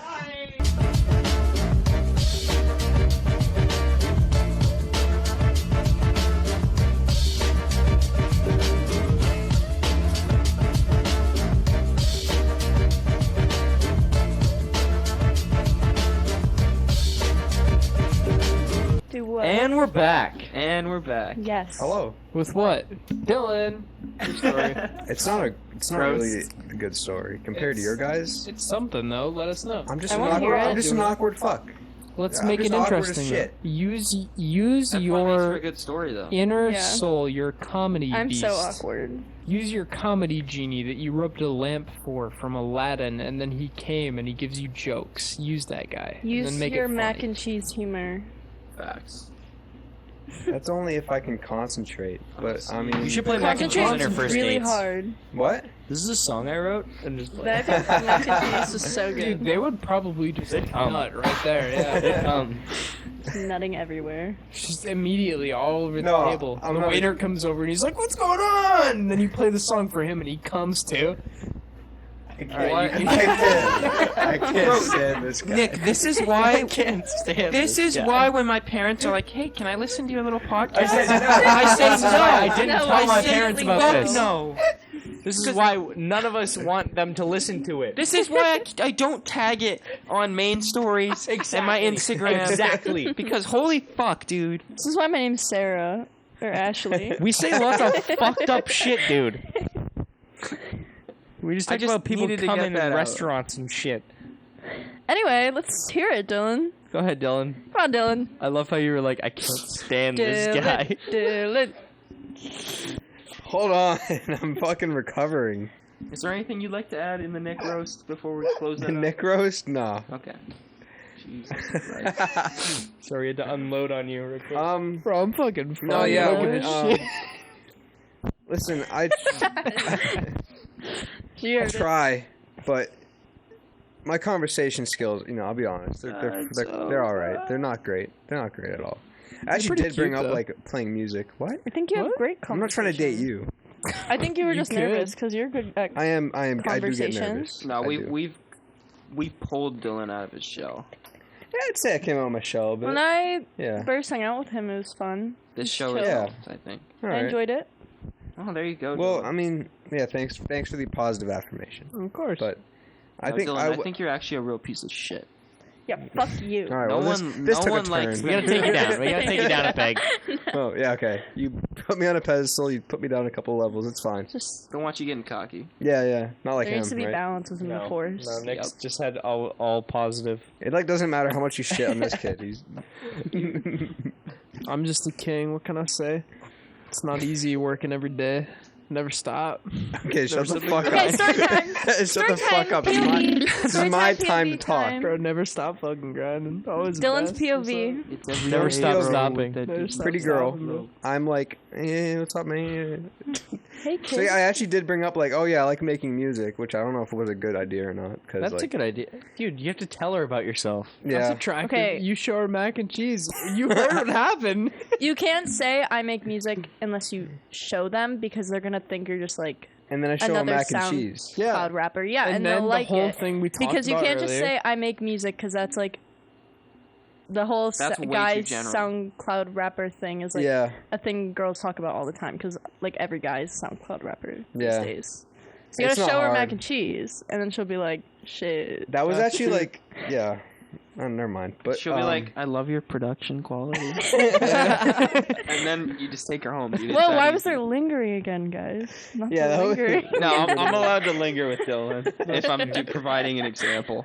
Do what? And we're back. And we're back. Yes. Hello. With what? Dylan. Your story. It's not Gross. really a good story compared to your guys. It's something though. Let us know. I'm just I an wanna hear awkward. it. I'm just an awkward fuck. Let's I'm make it just awkward as interesting. shit. though. Use That's what makes for a your good story, though. inner Yeah. soul, your comedy I'm beast. so awkward. Use your comedy genie that you rubbed a lamp for from Aladdin, and then he came and he gives you jokes. Use that guy. and Use then make your it mac funny. and cheese humor. Facts. That's only if I can concentrate. But I mean, You should play mac and cheese on your Concentrate's first really dates. hard. What? This is a song I wrote and just Mac and cheese is so Dude, good. they would probably just come. nut right there. Yeah. Nutting everywhere. Just immediately all over the No, table. I'm The not- waiter comes over and he's like, "What's going on?" And then you play the song for him, and he comes too. I can't stand this guy. Nick, this is why. can't stand This is guy. why when my parents are like, "Hey, can I listen to your little podcast?" I said no. I say This is no. why I didn't No, tell my I say parents about Fuck this. no. This is why none of us want them to listen to it. This is why I don't tag it on main stories and my Instagram. Exactly. Because holy fuck, dude. This is why my name's Sarah. Or Ashley. We say lots of fucked up shit, dude. We just I talk just about people needed to coming get in that out. restaurants and shit. Anyway, let's hear it, Dylan. Go ahead, Dylan. Come on, Dylan. I love how you were like, I can't stand this guy. Dylan. Hold on, I'm fucking recovering. Is there anything you'd like to add in the Nick roast before we close that The Nick roast? Nah. Okay. Jesus Christ. Sorry, I had to unload on you real quick. Bro, I'm fucking fine. No, yeah. Look at this shit. Listen, I Here, try, but my conversation skills, I'll be honest, they're all right. They're not great. They're not great at all. I actually pretty did bring cute, up though. like playing music. What? I think you have great I'm not trying to date you. I think you were just could. nervous because you're good at I do get conversations. nervous. No, I do. we pulled Dylan out of his shell. Yeah, I'd say I came out of my shell, but When I yeah. first hung out with him, it was fun. This show chill. is Yeah. I think. All I right. enjoyed it. Oh, there you go. Well, Dylan. I mean, yeah, thanks for the positive affirmation. Of course. But I No, think Dylan, I think you're actually a real piece of shit. Yeah, fuck you. all right. No well, one- this no took one a likes turn. We gotta take you down. We gotta take you down a peg. Oh yeah, okay. You put me on a pedestal. You put me down a couple levels. It's fine. Just Don't want you getting cocky. Yeah. Not like there him, needs to be right? balance within the force. No, Nick's just had all positive. It like doesn't matter how much you shit on this kid. He's I'm just a king. What can I say? It's not easy working every day. Never stop. okay. Shut the fuck Okay, up. story time. Shut the fuck up. This is my time to talk. Bro, never stop fucking grinding. Always the Dylan's best. POV. It's every Never day stop with stopping. that Never dude. stop Pretty girl. stopping, bro. I'm like, what's up, man? Hey, So kid. yeah, I actually did bring up like, oh yeah, I like making music, which I don't know if it was a good idea or not. Cause That's like, a good idea. Dude, you have to tell her about yourself. That's yeah, attractive. Okay. You show her mac and cheese. You heard what happened. You can't say I make music unless you show them because they're gonna think you're just like and then I show them another mac and sound cheese. Yeah. cloud rapper. Yeah, and then they'll like the whole it. thing we talked Because you about can't just earlier. say I make music because that's like the whole That's way too guy general. SoundCloud rapper thing is like Yeah, a thing girls talk about all the time because like every guy's SoundCloud rapper Yeah. these days. So you It's gotta not show her hard. mac and cheese, and then she'll be like, "Shit." that was that's actually true." like, yeah. Oh, never mind. But She'll be like, I love your production quality. And then you just take her home. Dude. It's Whoa, that why was easy. there lingering again, guys? Not Yeah, the that was- lingering. No, I'm allowed to linger with Dylan if I'm providing an example.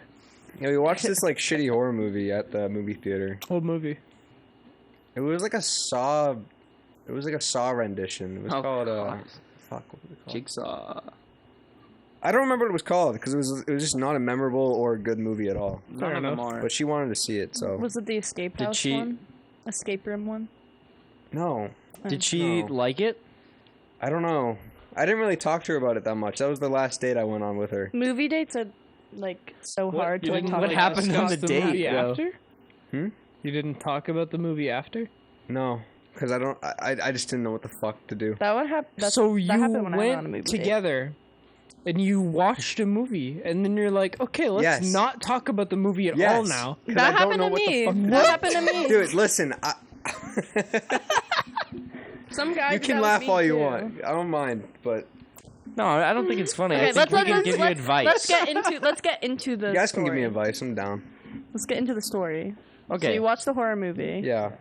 yeah, we watched this like shitty horror movie at the movie theater. Whole movie. It was like a Saw. It was like a Saw rendition. It was Oh, called God. fuck. What was it called? Jigsaw. I don't remember what it was called because it was just not a memorable or good movie at all. None of them are. But she wanted to see it, so Was it the escape Did house she- one? Escape room one? no, Did she No. like it? I don't know. I didn't really talk to her about it that much. That was the last date I went on with her. Movie dates are like so hard to You like didn't, talk what about. happened on discuss the date, movie though? after? Hmm? You didn't talk about the movie after? No, because I just didn't know what the fuck to do. That would happen. So that you happened when I went on a movie went date. together and you watched a movie and then you're like, okay, let's Yes. not talk about the movie at Yes. all now. 'Cause That I don't happened know to what the me. fuck- That happened to me. Dude, listen. Some guys. You can laugh all you want. I don't mind, but No, I don't think it's funny. Okay, I think we can give you let's advice. get into the you guys can story. give me advice. I'm down. Let's get into the story. So Okay. you watched the horror movie. Yeah.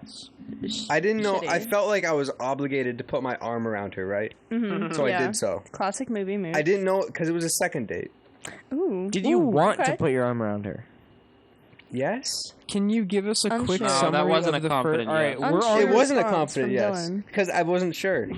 Sh- I didn't know. shitty. I felt like I was obligated to put my arm around her, right? Mhm, So yeah. I did so. Classic movie move. I didn't know because it was a second date. Ooh. Did you Ooh, want okay. to put your arm around her? Yes. Can you give us a quick Unsure. No, summary that wasn't of a the confident All right, yes. we're all It wasn't a response confident from yes Dylan. because I wasn't sure.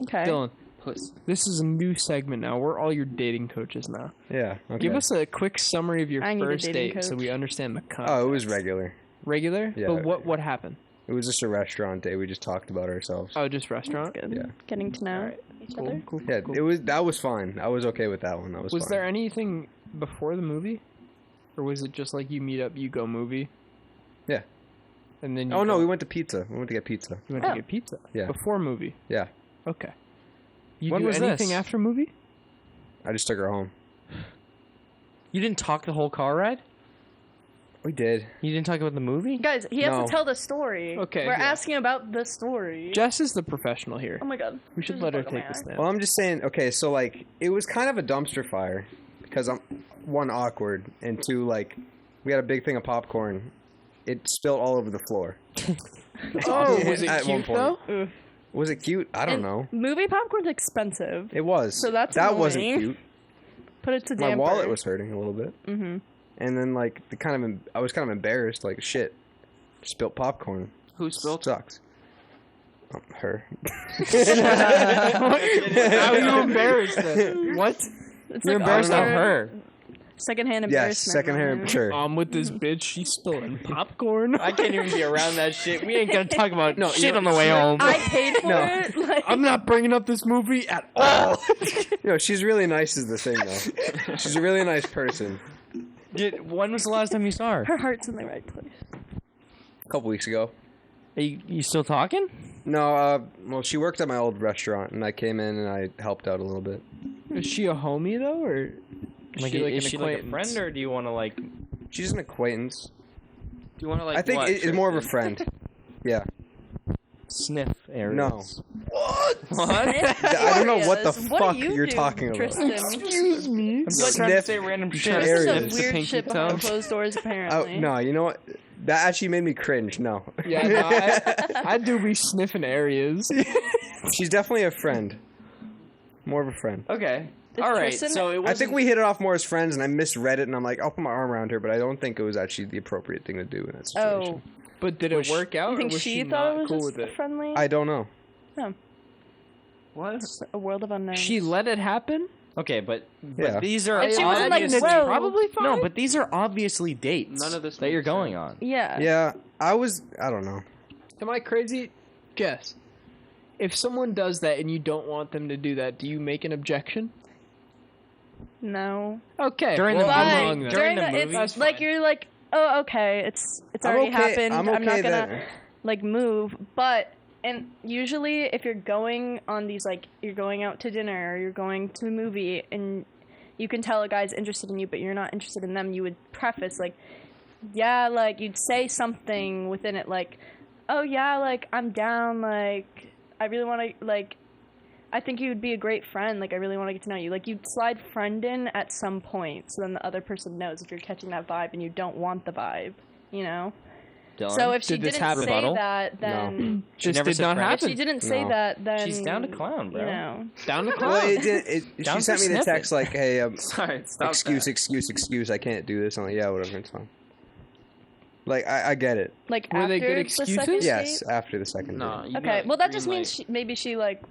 Okay. Dylan. Puss. This is a new segment now. We're all your dating coaches now. Yeah. Okay. Give us a quick summary of your I need a first dating date so coach. we understand the context. Oh, it was regular. Regular? Yeah. But what happened? It was just a restaurant date. We just talked about ourselves. Oh, just restaurant? Good. Yeah. Getting to know Alright. each Cool, other. cool, Yeah, cool. that was fine. I was okay with that one. That was Was fine. there anything before the movie? Or was it just like you meet up, you go movie? Yeah. And then you Oh no, go- we went to pizza. We went to get pizza. you went Oh. to get pizza? Yeah. Before movie? Yeah. Okay. You When do was anything this? after movie? I just took her home. You didn't talk the whole car ride? We did. You didn't talk about the movie? Guys, he has No. to tell the story. Okay, We're yeah. asking about the story. Jess is the professional here. Oh my god. We should There's let a her bug on take my the eye. stand. Well, I'm just saying. Okay, so like it was kind of a dumpster fire because I'm one awkward and two like we had a big thing of popcorn. It spilled all over the floor. Oh, was it At one cute point. though? Was it cute? I don't And know. Movie popcorn's expensive. It was. So that's that wasn't annoying. cute. Put it to My damper. wallet was hurting a little bit, Mm-hmm. and then like I was kind of embarrassed. Like shit, spilt popcorn. Who spilled? Sucks. Her. How are you embarrassed then? What? It's You're like embarrassed of awkward. her. Secondhand Yes, embarrassment. secondhand. moment. Sure. I'm with this bitch. She's spilling popcorn. I can't even be around that shit. We ain't gonna talk about No, shit you on know, the way home. I paid for No. it. Like, I'm not bringing up this movie at all. She's really nice is the thing, though. She's a really nice person. When was the last time you saw her? her heart's in the right place. A couple weeks ago. Are you still talking? No, well, she worked at my old restaurant, and I came in and I helped out a little bit. Is she a homie though, or Like, is she like a friend, or do you want to like? She's an acquaintance. Do you want to like? I think what, it's more of a Tristan? friend. Yeah. Sniff areas. No. What? I don't know what the Areas. What fuck do you you're do, talking about. Tristan? excuse me? I'm just trying to say random shit. This is areas. some The weird pinky shit behind toe. closed doors, Oh, apparently. no, you know what? That actually made me cringe. No. Yeah, no, I do be sniffing areas. She's definitely a friend. More of a friend. Okay. Is All right. Tristan- So it I wasn't. think we hit it off more as friends, and I misread it, and I'm like, I'll put my arm around her, but I don't think it was actually the appropriate thing to do in that situation. Oh, But did it work out, you or think was she she thought not it was cool just with it? friendly? I don't know. What? It's a world of unknowns. She let it happen. Okay, but Yeah. these are And she wasn't like, obviously- whoa. Probably fine. No, but these are obviously dates. None of this that you're makes going sense. on. Yeah. Yeah, I don't know. Am I crazy? Jess, if someone does that and you don't want them to do that, do you make an objection? No. Okay. During well, the I'm movie- wrong then. during the it's movie? That's like fine. you're like, oh, okay, it's I'm already okay- happened. I'm I'm not okay gonna that- like move. But and usually, if you're going on these like you're going out to dinner or you're going to a movie and you can tell a guy's interested in you, but you're not interested in them, you would preface like, yeah, like you'd say something within it like, oh yeah, like I'm down, like I really want to like. I think you would be a great friend. Like, I really want to get to know you. Like, you'd slide friend in at some point, so then the other person knows if you're catching that vibe and you don't want the vibe, you know? Dylan? So if she Did this didn't happen? say Buttle? that, then... She This never did said not friend. If she happen. didn't say No. that, then... She's down to clown, bro. You know. Down the Well, clown. Down she sent for me the sniffing. text like, hey, Sorry, stop excuse, I can't do this. I'm like, yeah, whatever, it's fine. Like, I get it. Like, Were after they good the excuses? second Yes, date? after the second No. date. You Okay, got well, that green just light. means maybe she, like...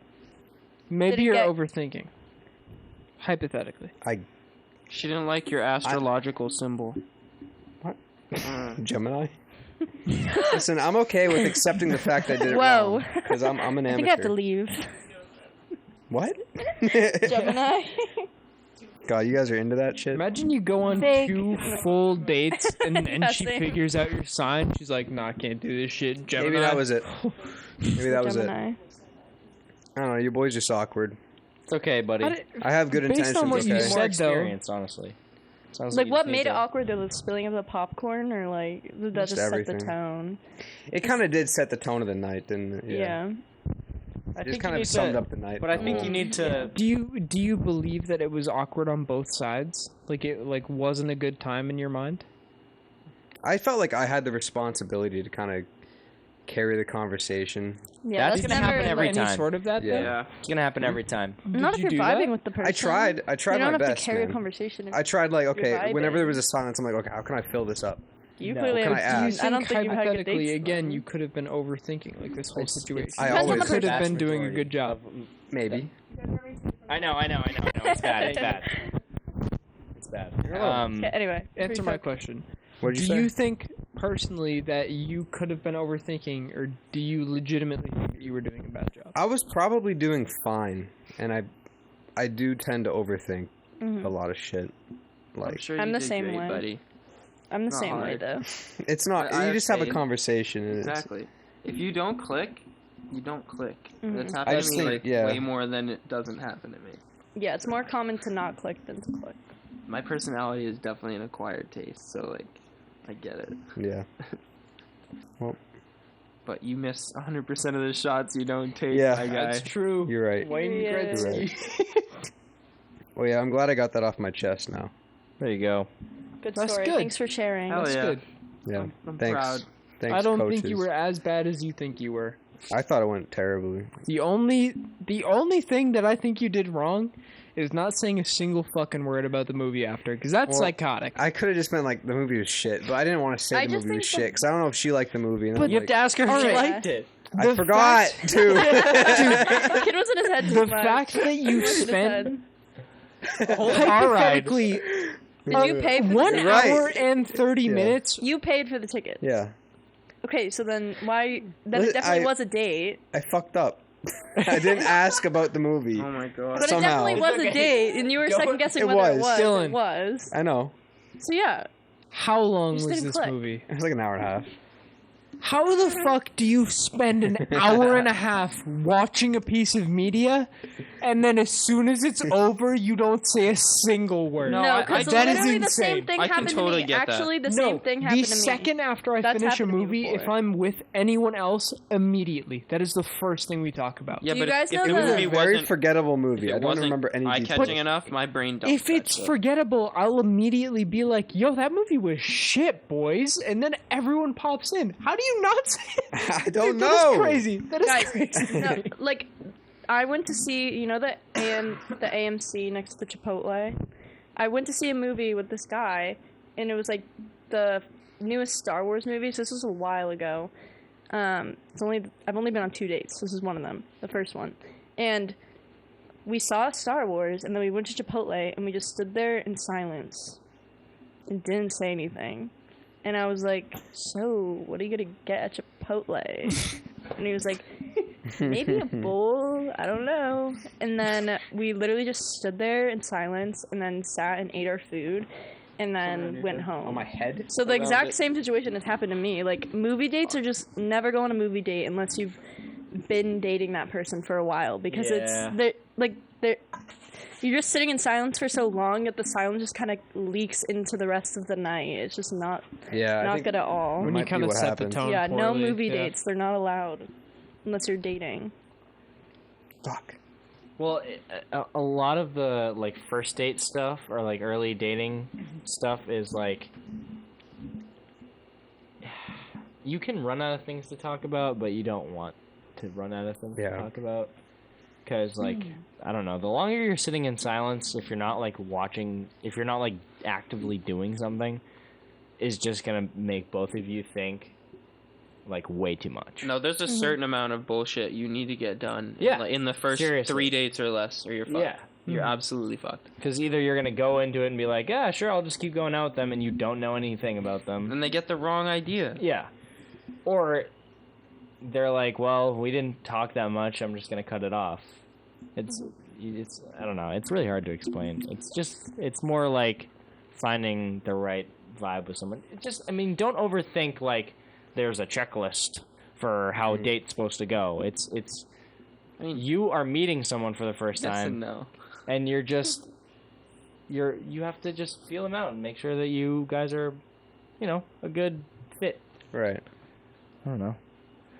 Maybe didn't you're get- overthinking. Hypothetically. She didn't like your astrological symbol. Gemini? Listen, I'm okay with accepting the fact I did it Whoa. wrong. Because I'm an amateur. I think I have to leave. What? Gemini? God, you guys are into that shit? Imagine you go on Fake. 2 full dates and Yeah, she same. figures out your sign. She's like, nah, I can't do this shit. Gemini. Maybe that was it. Maybe that was it. Gemini. I don't know, your boy's just awkward. It's okay, buddy. I have good Based on intentions, what you okay? said, More though- experience, honestly. Sounds Like, you what need made to- it awkward? The spilling of the popcorn, or like did that Just just set everything. the tone? It kind of did set the tone of the night, didn't it? Yeah. I It just think kind you of need summed to, up the night. But I think you need to. Do you believe that it was awkward on both sides? Like it wasn't a good time in your mind? I felt like I had the responsibility to kind of carry the conversation. Yeah, That's that's gonna happen never every Any time. sort of that? Yeah. then? Yeah. It's gonna happen every time. Not Did if you you're do vibing that? with the person. I tried You my don't have best, to carry man. a conversation. I tried like, okay, vibing. whenever there was a silence, I'm like, okay, how can I fill this up? You No. clearly Can have. I Do you ask? think I don't think you've had good hypothetically, dates. again, then. you could have been overthinking like this whole situation? I Depends on always the could have Vast been doing a majority good job. Maybe. I know. It's bad. It's bad. It's bad. Okay, anyway. Answer my question. What did Do you you say? think personally that you could have been overthinking, or do you legitimately think that you were doing a bad job? I was probably doing fine, and I do tend to overthink a lot of shit. I'm Like, sure I'm you the did same great, way. buddy. I'm the Not same way hard. though. it's not. I You just have a understand. conversation, and it's, Exactly. If you don't click, you don't click. Mhm. That's I happened just to me think- like yeah. way more than it doesn't happen to me. Yeah, it's more common to not click than to click. My personality is definitely an acquired taste, so like, I get it. yeah. But you miss 100% of the shots you don't take, Yeah. my guy. That's true. You're right. Wayne Yeah. Gretzky. Well, yeah, I'm glad I got that off my chest now. There you go. Good That's story. good. Thanks for sharing. Hell That's yeah. good. Yeah. I'm Thanks. proud. Thanks, I don't coaches. think you were as bad as you think you were. I thought it went terribly. The only thing that I think you did wrong is not saying a single fucking word about the movie after, because that's psychotic. I could have just meant like the movie was shit, but I didn't want to say the movie was shit because I don't know if she liked the movie. And But You have to ask her if she liked it. I forgot to. Kid was in his head too The much. fact that you spent Hypothetically, Did you pay for the 1 ticket? hour and 30 minutes. You paid for the ticket. Yeah, Okay, so then why? Then it Listen, definitely I- was a date. I fucked up. I didn't ask about the movie. Oh my god. But Somehow. it definitely was a date, and you were second guessing It whether it was. was. Dylan. It was. I know. So yeah. How long Just was didn't this click. movie? It was like an hour and a half. How the fuck do you spend an hour and a half watching a piece of media, and then as soon as it's over, you don't say a single word? No, No, I- because that is literally the same insane. thing I can happened totally to me. get that. Actually, the No, same thing happened the to me. second after I That's finish a happened to me movie, if before. I'm with anyone else, immediately. That is the first thing we talk about. Yeah, You but guys if know the It was movie a very wasn't, forgettable if movie. it I don't wasn't remember any eye-catching details. enough, my brain dumps If that it's shit. forgettable, I'll immediately be like, yo, that movie was shit, boys. And then everyone pops in. How do you not say it? I don't That is know. crazy. That is Guys, crazy. no, like I went to see, you know, the AMC next to Chipoltle. I went to see a movie with this guy, and it was like the newest Star Wars movie. So this was a while ago. I've only been on 2 dates. This is one of them, the first one, and we saw Star Wars, and then we went to Chipotle, and we just stood there in silence and didn't say anything. And I was like, so, what are you gonna get at Chipotle? And he was like, maybe a bowl, I don't know. And then we literally just stood there in silence and then sat and ate our food and then went home. On my head? So the exact same situation has happened to me. Like, movie dates are just never go on a movie date unless you've been dating that person for a while. Because you're just sitting in silence for so long that the silence just kind of leaks into the rest of the night. It's just not Yeah, I not think good at all. When might you be kind of what set the happened. tone. Yeah, no poorly, movie yeah. dates. They're not allowed unless you're dating. Fuck. well, a lot of the like first date stuff or like early dating stuff is like you can run out of things to talk about, but you don't want to run out of things to Yeah. talk about. Because, like, I don't know, the longer you're sitting in silence, if you're not, like, watching, if you're not, like, actively doing something, is just going to make both of you think, like, way too much. No, there's a certain amount of bullshit you need to get done. Yeah, in the first seriously. 3 dates or less, or you're fucked. Yeah. You're absolutely fucked. Because either you're going to go into it and be like, yeah, sure, I'll just keep going out with them, and you don't know anything about them. And they get the wrong idea. Yeah. Or they're like, well, we didn't talk that much, I'm just going to cut it off. It's I don't know, it's really hard to explain. It's more like finding the right vibe with someone. Don't overthink like there's a checklist for how a date's supposed to go. You are meeting someone for the first Yes time. and no. And you have to just feel them out and make sure that you guys are, a good fit. Right. I don't know.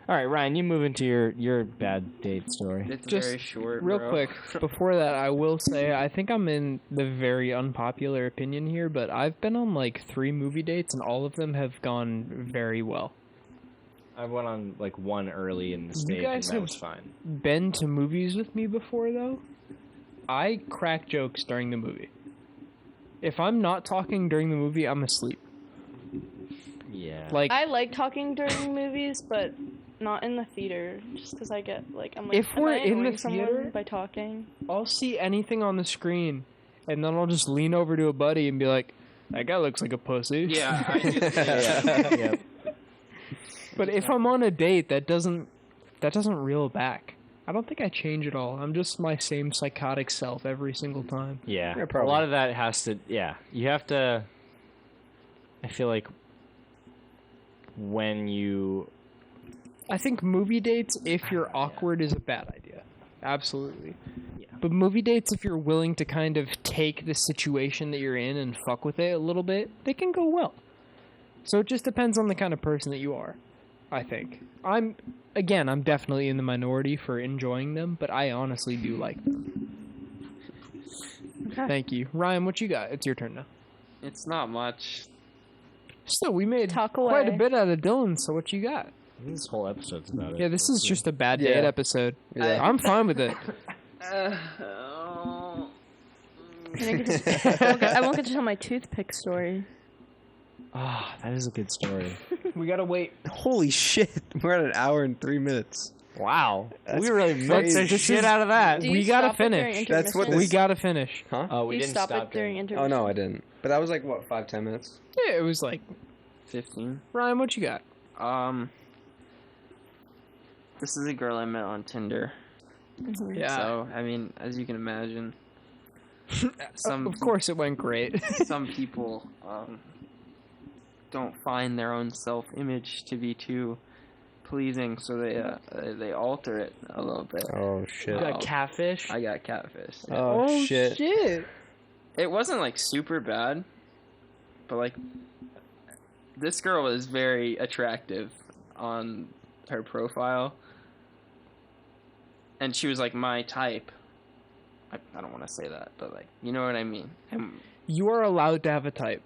All right, Ryan, you move into your bad date story. It's Just very short, Real bro. quick, before that, I will say I think I'm in the very unpopular opinion here, but I've been on like 3 movie dates and all of them have gone very well. I went on like one early in the You stage, and guys that have- was fine. Been to movies with me before though? I crack jokes during the movie. If I'm not talking during the movie, I'm asleep. Yeah. Like I like talking during movies, but not in the theater. Just because I get like I'm like, If am we're I in the annoying someone theater- by talking. I'll see anything on the screen and then I'll just lean over to a buddy and be like, that guy looks like a pussy. Yeah, I do the same. Yeah. But if I'm on a date, that doesn't reel back. I don't think I change at all. I'm just my same psychotic self every single time. Yeah. Yeah, A probably. lot of that has to. Yeah. You have to. I feel like when you. I think movie dates, if you're awkward, is a bad idea. Absolutely. Yeah. But movie dates, if you're willing to kind of take the situation that you're in and fuck with it a little bit, they can go well. So it just depends on the kind of person that you are, I think. I'm definitely in the minority for enjoying them, but I honestly do like them. Okay. Thank you. Ryan, what you got? It's your turn now. It's not much. So we made Talk quite a away. bit out of Dylan, so what you got? This whole episode's about it. Yeah, this is just a bad date Yeah. episode. Yeah. I'm fine with it. I won't get to tell my toothpick story. Ah, that is a good story. We gotta wait. Holy shit! We're at an hour and 3 minutes. Wow. That's We really milked the crazy. shit out of that. Do you We gotta stop it during finish. That's what intermission? We gotta finish. Huh? Oh, we Do you didn't stop it during Oh intermission? no, I didn't. But that was like what, 5-10 minutes? Yeah, it was like 15. Ryan. What you got? This is a girl I met on Tinder. Yeah. So, I mean, as you can imagine, some Of course, it went great. some people don't find their own self-image to be too pleasing, so they alter it a little bit. Oh shit! You got catfish? I got catfish. Oh, shit! It wasn't like super bad, but like this girl was very attractive on her profile, and she was like my type. I don't want to say that, but like, you know what I mean. You are allowed to have a type.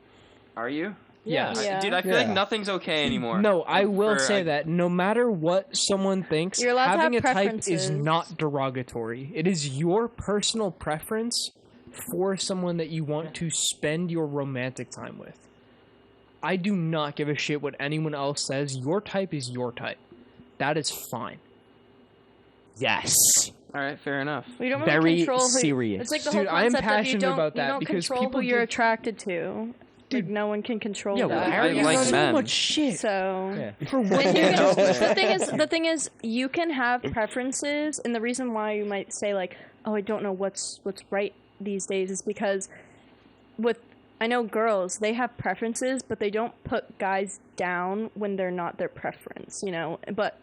Are you? Yes. Yeah. Dude, I feel like nothing's okay anymore. No, I will For, say that no matter what someone thinks, You're allowed to having a have type is preferences. not derogatory. It is your personal preference for someone that you want to spend your romantic time with. I do not give a shit what anyone else says. Your type is your type. That is fine. Yes. All right, fair enough. We don't really Very control who, serious. It's like the Dude, whole I am concept of you passionate don't, about that you don't because control people who you're do- attracted to. Dude, no one can control Yeah, well, that. I You like know so men. much shit. So Yeah. For And what? you can, the thing is, you can have preferences, and the reason why you might say like, "Oh, I don't know what's right these days," is because I know girls, they have preferences, but they don't put guys down when they're not their preference, you know. But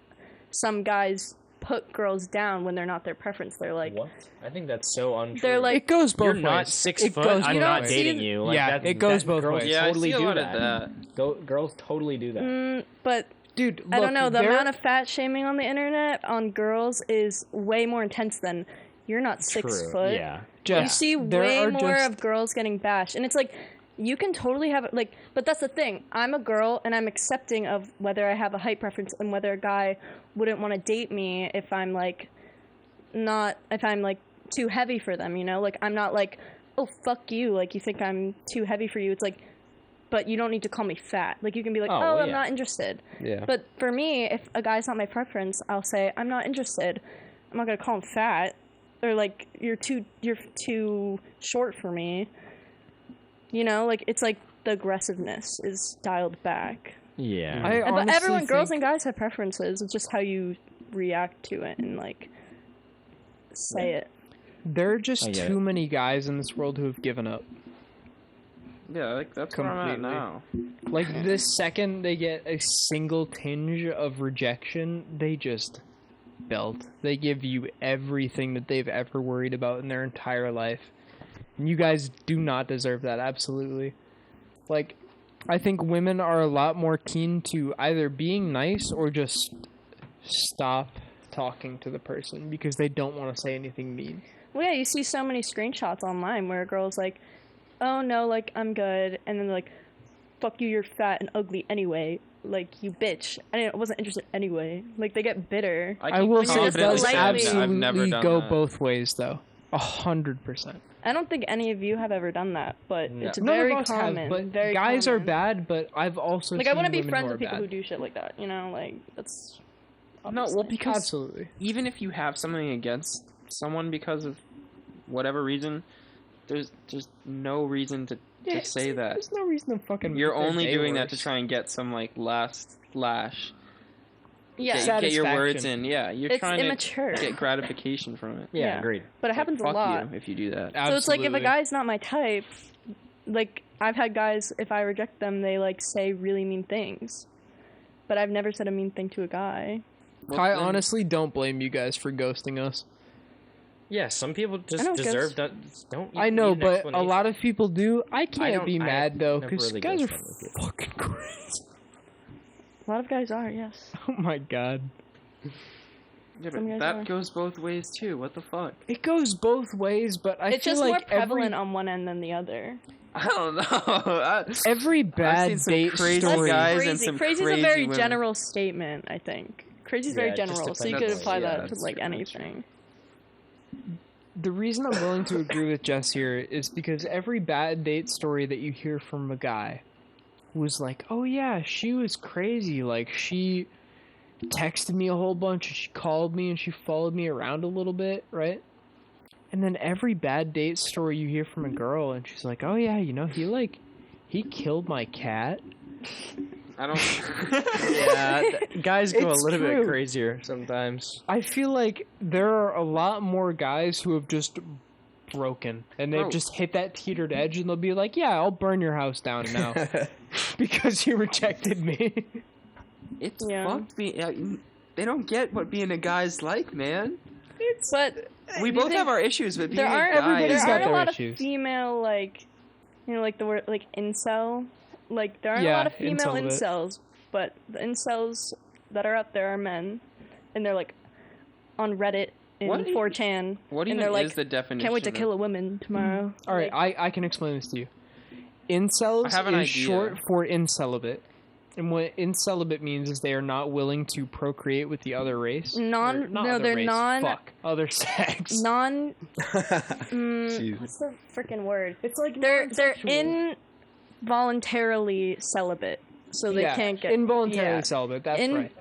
some guys put girls down when they're not their preference. They're like, What? I think that's so untrue. they're like, It goes both You're ways. not 6 It foot. goes I'm both not ways. dating you. Like, Yeah, it goes both girls ways. Yeah, totally I see a do lot that. of that. Girls totally do that. but Dude, look, I don't know. The there- amount of fat shaming on the internet on girls is way more intense than you're not 6 True. foot. Yeah. You Jess, see there way are more just- of girls getting bashed, and it's like you can totally have it. Like, but that's the thing. I'm a girl, and I'm accepting of whether I have a height preference and whether a guy wouldn't want to date me if I'm like too heavy for them. You know, like I'm not like, oh fuck you, like you think I'm too heavy for you. It's like, but you don't need to call me fat. Like you can be like, Oh, oh, well, I'm yeah. not interested. Yeah. But for me, if a guy's not my preference, I'll say I'm not interested. I'm not gonna call him fat or like you're too short for me. You know, like it's like the aggressiveness is dialed back. Yeah. I But honestly everyone, girls think- and guys have preferences. It's just how you react to it and like say it. There are just I get too it. many guys in this world who have given up. Yeah, like that's where I'm at Completely. now. Like the second they get a single tinge of rejection, they just belt. They give you everything that they've ever worried about in their entire life. And you guys do not deserve that, absolutely. Like, I think women are a lot more keen to either being nice or just stop talking to the person because they don't want to say anything mean. Well, yeah, you see so many screenshots online where a girl's like, "Oh no, like I'm good," and then they're like, "Fuck you, you're fat and ugly anyway." Like, you bitch. I wasn't interested anyway. Like, they get bitter. I can will say it confidently does say I've never absolutely done go that. both ways, though. 100%. I don't think any of you have ever done that, but No. it's None very of us common. have, but very guys common. are bad, but I've also Like, seen I wouldn't be women friends who with are people who bad. do shit like that, you know? Like, that's... No, well, because Absolutely. even if you have something against someone because of whatever reason, there's no reason to say that. There's no reason to fucking You're make their only day doing that to worse. try and get some like last lash. Yeah, Get your words Satisfaction. in. Yeah, you're it's trying immature. to get gratification from it. Yeah, Yeah. agreed. But it happens Like, a lot. fuck you if you do that. So it's like, if a Absolutely. guy's not my type, like, I've had guys, if I reject them, they, like, say really mean things. But I've never said a mean thing to a guy. Well, I then- honestly don't blame you guys for ghosting us. Yeah, some people just don't deserve guess. that. Don't. I even know, need an but a explanation. lot of people do. I can't don't- be I mad, though, never because really guys are ghosted other people. fucking crazy. A lot of guys are, yes. Oh my god. Yeah, Some but guys that are. goes both ways too. What the fuck? It goes both ways, but I It's feel just like more prevalent on one end than the other. I don't know. every I've bad seen some date crazy story. guys and Crazy. some Crazy is crazy a very women. general statement, I think. Crazy is very Yeah, it just general, so you depends could apply on- yeah, that to that's like true, that's anything. The reason I'm willing to agree with Jess here is because every bad date story that you hear from a guy was like, oh yeah, she was crazy. Like, she texted me a whole bunch, and she called me, and she followed me around a little bit, right? And then every bad date story you hear from a girl, and she's like, oh yeah, he killed my cat. I don't. Yeah, guys go a It's little true. bit crazier sometimes. I feel like there are a lot more guys who have just broken, and they've Bro. just hit that teetered edge, and they'll be like, yeah, I'll burn your house down now because you rejected me. It's Yeah. fucked me. They don't get what being a guy's like, man. But We both have our issues with being there a aren't guy. everybody's there got aren't a their lot issues. of female like, you know, like the word like incel. Like there aren't a Yeah, lot of female incel bit. incels, but the incels that are out there are men, and they're like on Reddit in What even- 4chan. What and even they're like, is the definition? can't wait to of- kill a woman tomorrow. All right, I can explain this to you. Incels I have an is idea. short for incelibate. And what incelibate means is they are not willing to procreate with the other race. Non- Or not no, other they're race, non- Fuck, other sex. Non. Jeez. What's the freaking word? It's like They're non-sexual. involuntarily celibate, so they Yeah, can't get involuntarily yeah. celibate. That's In- right.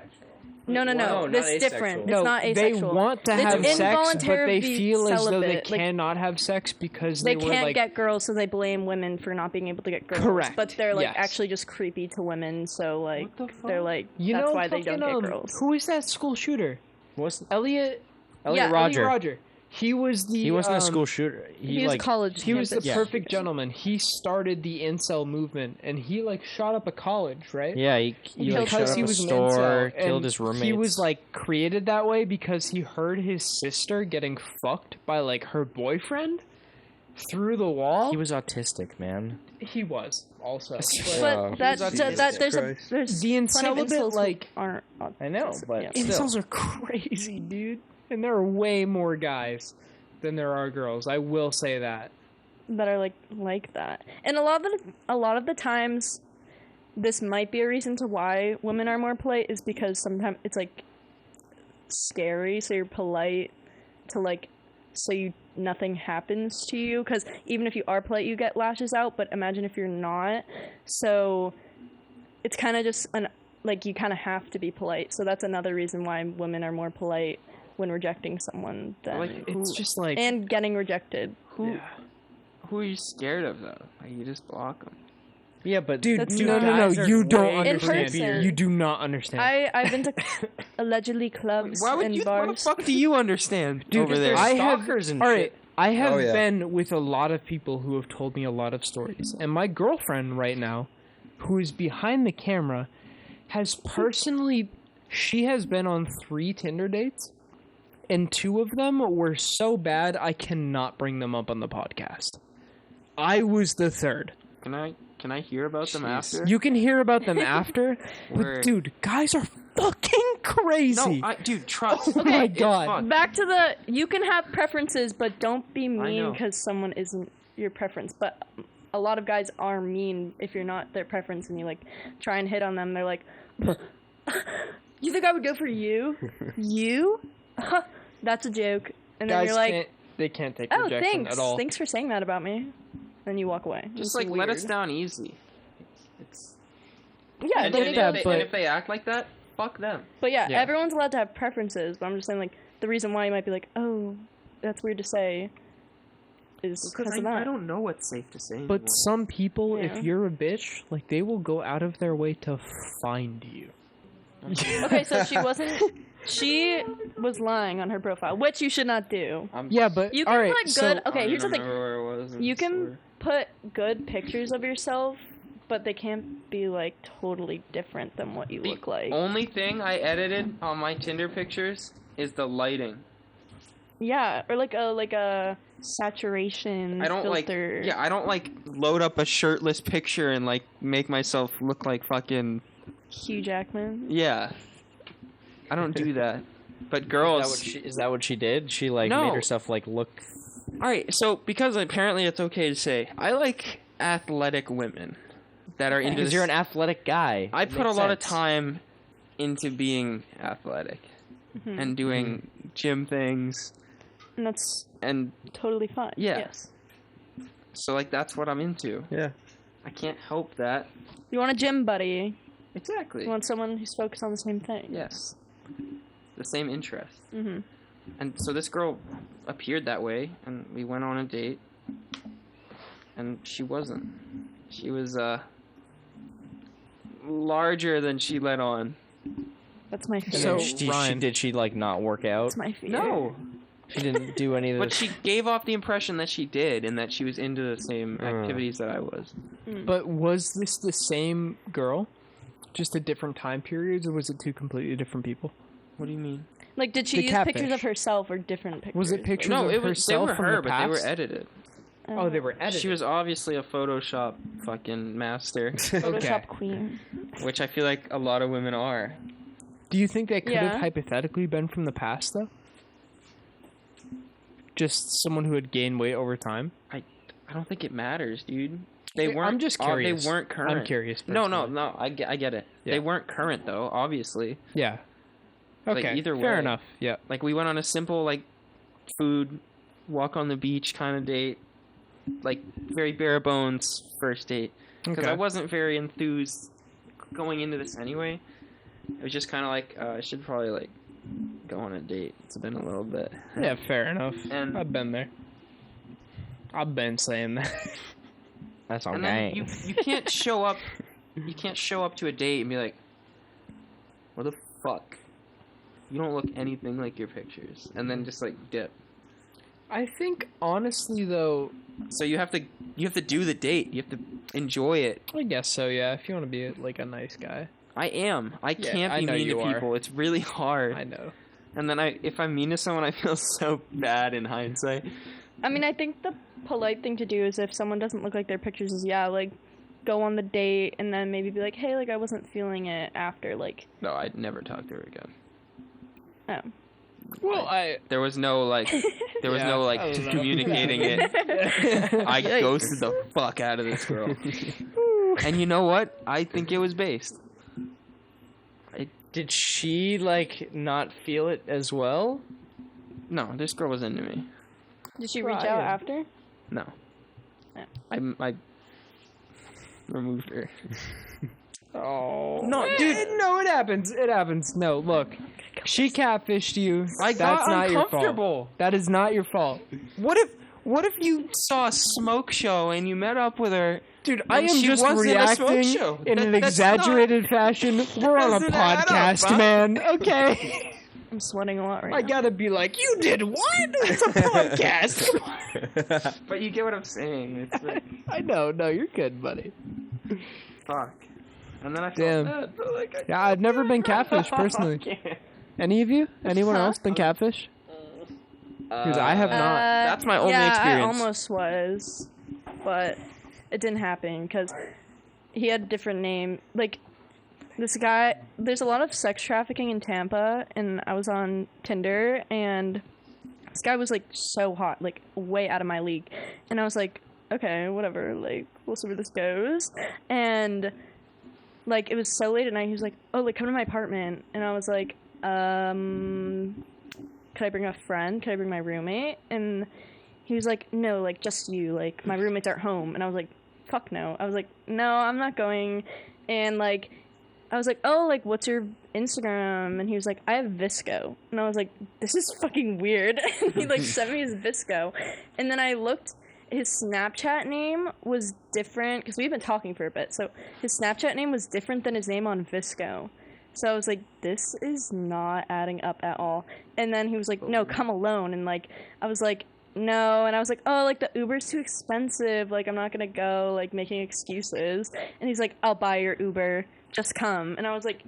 No, No, not It's asexual. different. No, It's not they asexual. want to It's have sex, but they involuntarily feel as though they celibate, like, cannot have sex because They were can't like, get girls, so they blame women for not being able to get girls. Correct, But they're like yes. actually just creepy to women, so like What the fuck? they're like you that's know, why they don't fucking, get girls. Who is that school shooter? What's Elliot Yeah, Roger? He was the. He wasn't a school shooter. He was like college. He was the Yeah. perfect gentleman. He started the incel movement, and he like shot up a college, right? yeah. He like shut Because up he a was an store, incel, killed and his roommates. He was like created that way because he heard his sister getting fucked by like her boyfriend through the wall. He was autistic, man. He was also. Wow. But that Jesus there's Christ. there's The plenty of incelibate, incels who like- aren't. I know, but Yeah. still. Incels are crazy, dude, and there are way more guys than there are girls. I will say that. that are like that. And a lot of the times this might be a reason to why women are more polite is because sometimes it's like scary, so you're polite to like so you nothing happens to you, because even if you are polite you get lashes out, but imagine if you're not. So it's kind of just like you kind of have to be polite. So that's another reason why women are more polite when rejecting someone than Like, It's just like and getting rejected. Who are you scared of though? Like, you just block them. Yeah, but dude, That's no, not- no, guys are you don't way In understand. person. You do not understand. I've been to allegedly clubs Why would and you? bars. What the fuck do you understand Dude, over there? I have stalkers and all shit. right. I have Oh, yeah. been with a lot of people who have told me a lot of stories, and my girlfriend right now, who is behind the camera, has personally. She has been on 3 Tinder dates, and 2 of them were so bad I cannot bring them up on the podcast. I was the third. Can I hear about them after? You can hear about them after, but Word. dude, guys are fucking crazy. No, dude, trust. Oh my It's God. fun. Back to the you can have preferences, but don't be mean know. because someone isn't your preference. But a lot of guys are mean if you're not their preference and you like try and hit on them. They're like, "You think I would go for you? You? That's a joke." And then Guys you're like, can't, they can't take "Oh, rejection thanks. at all. Thanks for saying that about me." And you walk away. Just It's like let us weird. down easy. It's Yeah, and, but, and, that, if they, but- and if they act like that, fuck them. But yeah, Yeah. everyone's allowed to have preferences. But I'm just saying, like, the reason why you might be like, "Oh, that's weird to say," is because of that. I don't know what's safe to say. But some people, Yeah. if you're a bitch, like they will go out of their way to find you. Okay, so she was lying on her profile, which you should not do. Yeah, but You can all right. put So good. Okay, here's the thing. Where it was in You the can store. put good pictures of yourself, but they can't be like totally different than what you The look like. only thing I edited on my Tinder pictures is the lighting. Yeah, or like a saturation I don't filter. I don't like load up a shirtless picture and like make myself look like fucking Hugh Jackman. yeah. I don't do that. But girls... Is that what she did? She, like, No. made herself, like, look... Alright, so because apparently it's okay to say, I like athletic women that are into Because this. you're an athletic guy. I It put a makes lot of sense. time into being athletic and doing gym things. And that's And totally fine. Yeah. Yes. so, like, that's what I'm into. Yeah. I can't help that. You want a gym buddy. Exactly. You want someone who's focused on the same thing. Yes. The same interest. Mm-hmm. And so this girl appeared that way, and we went on a date. And she wasn't. She was, larger than she let on. That's my fear. So, Ryan, did she, like, not work out? That's my fear. No. She didn't do any of But this. she gave off the impression that she did, and that she was into the same activities that I was. But was this the same girl? Just at different time periods, or was it two completely different people? What do you mean? Like, did she The use pictures catfish. of herself or different pictures? Was it pictures No, of it was they herself were from her, the but past? they were edited. Oh, they were edited. She was obviously a Photoshop fucking master, Photoshop queen. which I feel like a lot of women are. Do you think that could Yeah. have hypothetically been from the past, though? Just someone who had gained weight over time? I don't think it matters, dude. They I'm weren't. just curious. They weren't current. I'm curious. No, personally. I get it. Yeah. They weren't current though, obviously. Yeah. Like, Okay. either Fair way. enough. Yeah. Like we went on a simple like food, walk on the beach kind of date, like very bare bones first date. Because Okay. I wasn't very enthused going into this anyway. It was just kind of like I should probably like go on a date. It's been a little bit. Yeah. Fair enough. And- I've been there. I've been saying that. That's And then you can't show up. You can't show up to a date and be like, "What the fuck? You don't look anything like your pictures," and then just like dip. I think honestly, though, So you have to do the date. You have to enjoy it. I guess so. Yeah. If you want to be like a nice guy, I am. I Yeah, can't I be know mean you to are. people. It's really hard. I know. And then if I'm mean to someone, I feel so bad in hindsight. I mean, I think the polite thing to do is if someone doesn't look like their pictures is, like, go on the date and then maybe be like, hey, like, I wasn't feeling it after, like, No, I'd never talk to her again. oh. Well, There was no like. There was Yeah, no I like don't know. communicating it. I ghosted the fuck out of this girl. And you know what? I think it was based. Did she, like, not feel it as well? No, this girl was into me. Did she reach Ryan. out after? No. Yeah. I removed her. Oh No, dude. No, it happens. It happens. No, look, she catfished you. I That's got not your uncomfortable. fault. That is not your fault, What if you saw a smoke show and you met up with her? dude. I And am she just wasn't a smoke reacting show. in an That's exaggerated fashion. We're on a doesn't add up, podcast, huh? man. Okay, I'm sweating a lot right I now. gotta be like, you did what? It's a podcast. But you get what I'm saying. It's like, I know. No, you're good, buddy. fuck. And then I felt Damn. bad, but like, Yeah, I've never been catfished personally. Any of you? Anyone Huh? else been catfished? Because I have not. That's my only yeah, experience. I almost was, but it didn't happen because he had a different name. Like, this guy, there's a lot of sex trafficking in Tampa, and I was on Tinder, and this guy was, like, so hot, like, way out of my league. And I was like, okay, whatever, like, we'll see where this goes. And, like, it was so late at night, he was like, oh, like, come to my apartment. And I was like, could I bring a friend? Could I bring my roommate? And he was like, no, like, just you. Like, my roommates aren't home. And I was like, fuck no. I was like, no, I'm not going. And, like, I was like, oh, like, what's your Instagram? And he was like, I have Visco. And I was like, this is fucking weird. And he, like, sent me his Visco. And then I looked, his Snapchat name was different, because we've been talking for a bit. So his Snapchat name was different than his name on Visco. So I was like, this is not adding up at all. And then he was like, no, come alone. And, like, I was like, no. And I was like, oh, like, the Uber's too expensive. Like, I'm not going to go, like, making excuses. And he's like, I'll buy your Uber. Just come. And I was like,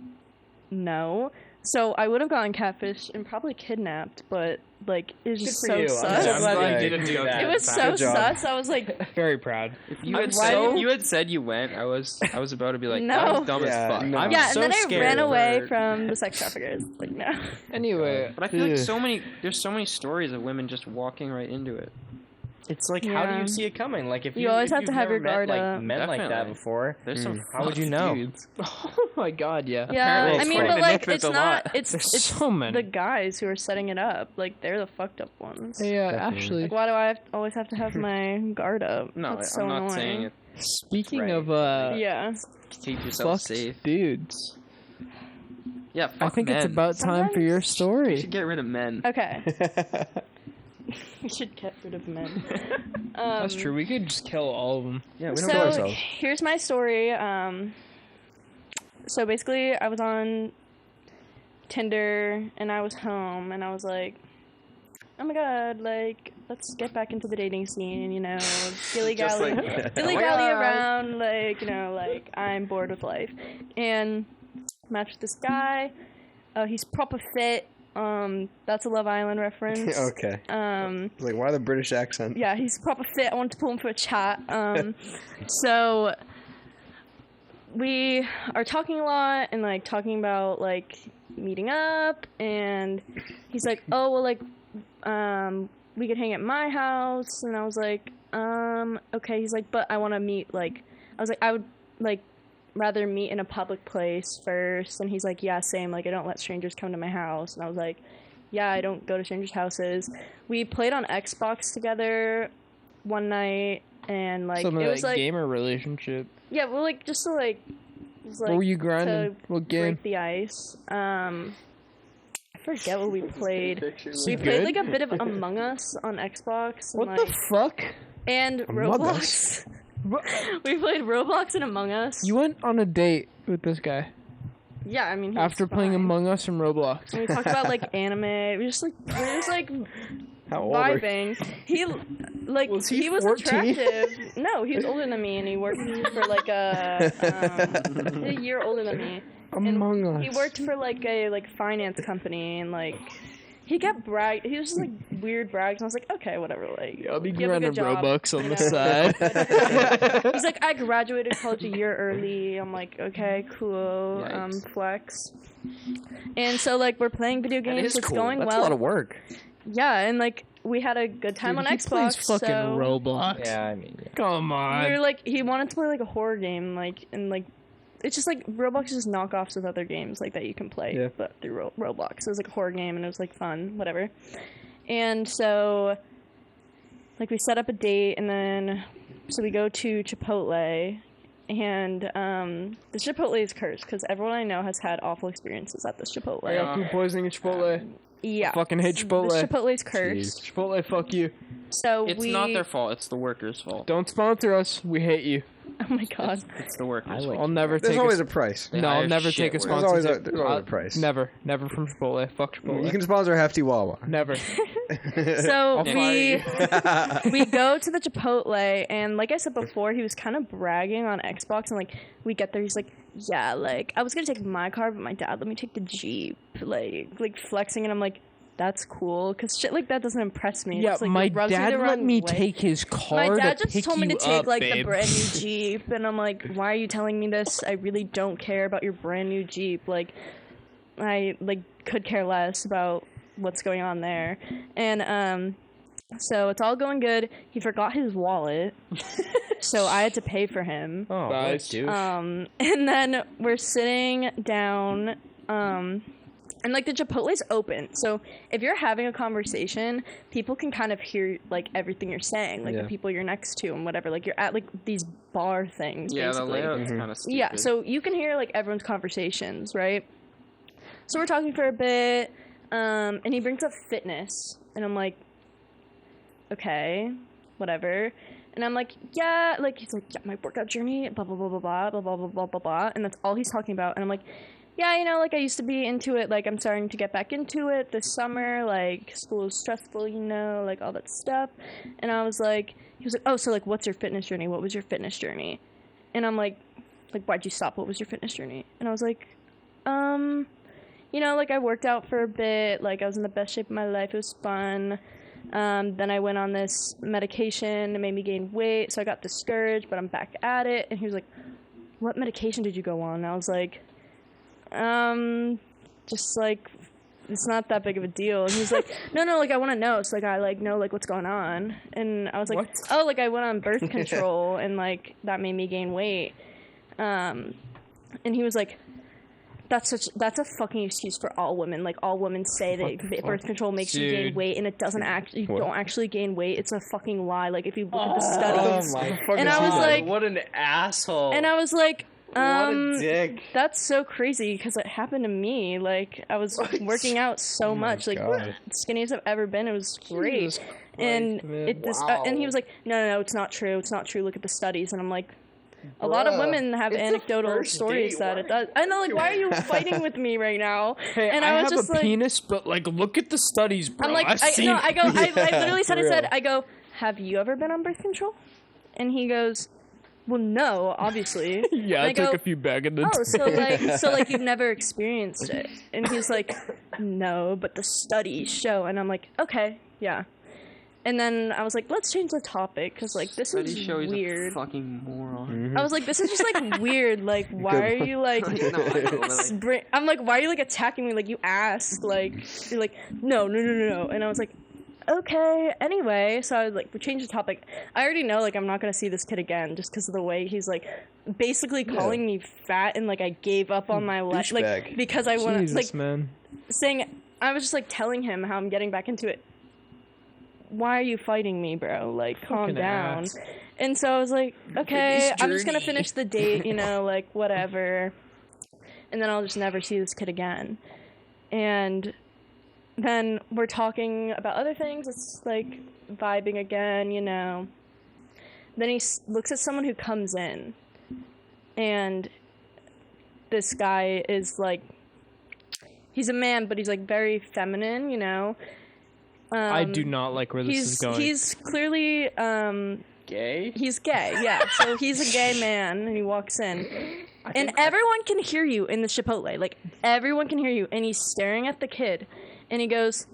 no. So I would have gotten catfished and probably kidnapped, but like it was just for so you. sus. I'm glad glad you you didn't do that. It was Good so job. sus. I was like, Very proud. You had, you had said you went. I was about to be like, No. that was dumb Yeah, as fuck. no. I'm yeah, so and then I scared ran away for- from the sex traffickers. Like, no. Anyway, But I feel like ugh. there's so many stories of women just walking right into it. It's like, how do Yeah. you see it coming? Like, if You always if have to you've have never your guard met, up. like, men like that Definitely. before, There's some. how would you fucked know? dudes. Oh my god, yeah. Yeah, Apparently I it's mean, quite but an like, infant it's a not. lot. It's There's it's so many. the guys who are setting it up. Like, they're the fucked up ones. Yeah, Definitely. actually, Like, why do I always have to have my guard up? No, That's I'm so not annoying. saying it. speaking Right. of Yeah. Keep yourself fucked safe. dudes, Yeah, I fuck think it's men. about time for your We story. should get rid of men. Okay. We should get rid of men. That's true. We could just kill all of them. Yeah, we don't kill So ourselves. here's my story. So basically, I was on Tinder and I was home and I was like, oh my god, like, let's get back into the dating scene, you know, dilly Just gally, like that. dilly Oh my gally God. around, like, you know, like, I'm bored with life. And matched with this guy. He's proper fit. That's a Love Island reference. Okay. Like, why the British accent? Yeah, he's proper fit. I wanted to pull him for a chat. So we are talking a lot and like talking about like meeting up, and he's like, "Oh, well, like, we could hang at my house," and I was like, okay. He's like, "But I want to meet like," I was like, "I would like rather meet in a public place first," and he's like, "Yeah, same. Like, I don't let strangers come to my house," and I was like, "Yeah, I don't go to strangers' houses." We played on Xbox together one night, and like Some of it that was like, gamer relationship. yeah, well, like just to like, it was, like What were you grinding? to What game? break the ice. I forget what we played. We Good? played like a bit of Among Us on Xbox. And, What the like, fuck? and Among Roblox. We played Roblox and Among Us. You went on a date with this guy Yeah, I mean, he after was playing fine. Among Us and Roblox. And we talked about like anime. We were just like How old are you? vibing. He like Was he was 14? attractive. No, he was older than me, and he worked for like a year older than me. Among Us. He worked for like a finance company, and like he kept brag. He was just like weird brags, and I was like, okay, whatever. Like, I'll be you have a grinding good job, Robux on you the know? side. He's like, I graduated college a year early. I'm like, okay, cool. Yikes. Flex. And so like we're playing video games. is It's cool. going That's well. a lot of work. Yeah, and like we had a good time Dude, on he Xbox. plays fucking so Roblox. Yeah, I mean, yeah. Come we on. were like, he wanted to play like a horror game, like, and like it's just like Roblox is just knockoffs with other games like that you can play, Yeah. but through Roblox. So it was like a horror game, and it was like fun, whatever. And so, like, we set up a date, and then so we go to Chipoltle, and the Chipotle is cursed because everyone I know has had awful experiences at this Chipotle. I got food poisoning at Chipotle. Yeah, Fucking hate Chipotle. The Chipotle's cursed. Chipotle, fuck you. So It's we. not their fault. It's the workers' fault. Don't sponsor us. We hate you. Oh my god. It's the workers' I fault. like I'll never There's take always a a price. They No, I'll hire never shit take a workers. sponsorship. There's always a price. Never from Chipotle. Fuck Chipotle. You can sponsor Hefty Wawa. Never. So I'll fire we go to the Chipotle, and like I said before, he was kind of bragging on Xbox, and like we get there, he's like, yeah, like I was gonna take my car, but my dad let me take the Jeep, like flexing, and I'm like, that's cool, because shit like that doesn't impress me. Yeah, It's, like, my it rubs me dad the let wrong me way. take his car My dad to just pick told me you to take up, like babe. the brand new Jeep, and I'm like, why are you telling me this? I really don't care about your brand new Jeep. Like, I like could care less about what's going on there. And so it's all going good. He forgot his wallet, so I had to pay for him. Oh, Nice. dude. And then we're sitting down, and like the Chipotle's open, so if you're having a conversation, people can kind of hear like everything you're saying, like Yeah. the people you're next to and whatever. Like you're at like these bar things, Yeah, the basically. layout's kind of stupid. Yeah, so you can hear like everyone's conversations, right? So we're talking for a bit, and he brings up fitness, and I'm like, okay, whatever. And I'm like, yeah, like he's like, yeah, my workout journey, blah blah blah blah blah blah blah blah blah blah blah, and that's all he's talking about. And I'm like, yeah, you know, like I used to be into it, like I'm starting to get back into it this summer, like school is stressful, you know, like all that stuff. And I was like, he was like, oh, so like what's your fitness journey? What was your fitness journey? And I'm like, why'd you stop? What was your fitness journey? And I was like, you know, like I worked out for a bit, like I was in the best shape of my life. It was fun. Then I went on this medication. It made me gain weight, so I got discouraged, but I'm back at it. And he was like, what medication did you go on? And I was like, just like, it's not that big of a deal. And he was like, no, like I want to know. So like I like know like what's going on. And I was like, oh, like I went on birth control and like that made me gain weight. And he was like, that's a fucking excuse for all women. Like all women say that birth control makes you gain weight, and it doesn't actually. You don't actually gain weight. It's a fucking lie. Like if you look at the studies. Oh my and I was like, what an asshole. And I was like, what a dick. That's so crazy because it happened to me. Like I was working out so much, like skinniest I've ever been. It was great, and and he was like, no, it's not true. It's not true. Look at the studies, and I'm like. A lot of women have anecdotal stories that it does. I know, like, why are you fighting with me right now? Hey, and I was have just a penis, but like, look at the studies, bro. I'm like, I literally said, I go, have you ever been on birth control? And he goes, well, no, obviously. Yeah, I took a few back in the day. so you've never experienced it? And he's like, no, but the studies show. And I'm like, okay, yeah. And then I was like, let's change the topic, because, like, this is weird. A fucking moron. Mm-hmm. I was like, this is just, like, weird. Like, why are you, like... I'm like, why are you, like, attacking me? Like, you asked. Like, you're like, no. And I was like, okay, anyway. So I was like, we changed the topic. I already know, like, I'm not going to see this kid again, just because of the way he's, like, basically calling me fat, and, like, I gave up on my life. Like, because I want to, like... man. Saying... I was just, like, telling him how I'm getting back into it. Why are you fighting me, bro? Like, calm down. Ass. And so I was like, okay, I'm just gonna finish the date, you know, like, whatever. And then I'll just never see this kid again. And then we're talking about other things. It's, like, vibing again, you know. Then he looks at someone who comes in. And this guy is, like, he's a man, but he's, like, very feminine, you know. I do not like where this is going. He's clearly gay. He's gay, yeah. So he's a gay man, and he walks in, and everyone can hear you in the Chipotle. Like everyone can hear you, and he's staring at the kid, and he goes,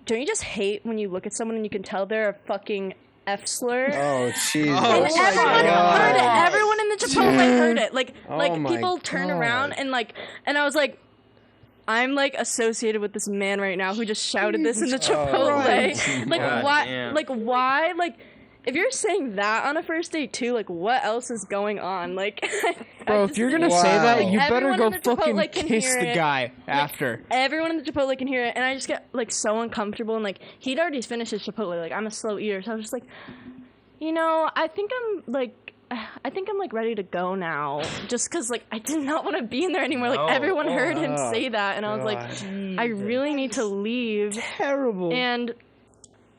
"Don't you just hate when you look at someone and you can tell they're a fucking F-slur?" Oh, Jesus. And everyone heard it. Everyone in the Chipotle heard it. Like people turn around and I was like. I'm, like, associated with this man right now who just shouted this in the Chipotle. Like, why? Damn. Like, why? Like, if you're saying that on a first date, too, like, what else is going on? Like, bro, if you're gonna say that, you better go fucking kiss the guy after. Everyone in the Chipotle can hear it, and I just get, like, so uncomfortable. And, like, he'd already finished his Chipotle. Like, I'm a slow eater, so I was just like, you know, I think I'm, like, ready to go now. Just because, like, I did not want to be in there anymore. Like, everyone heard him say that, and I was like, I really need to leave. Terrible. And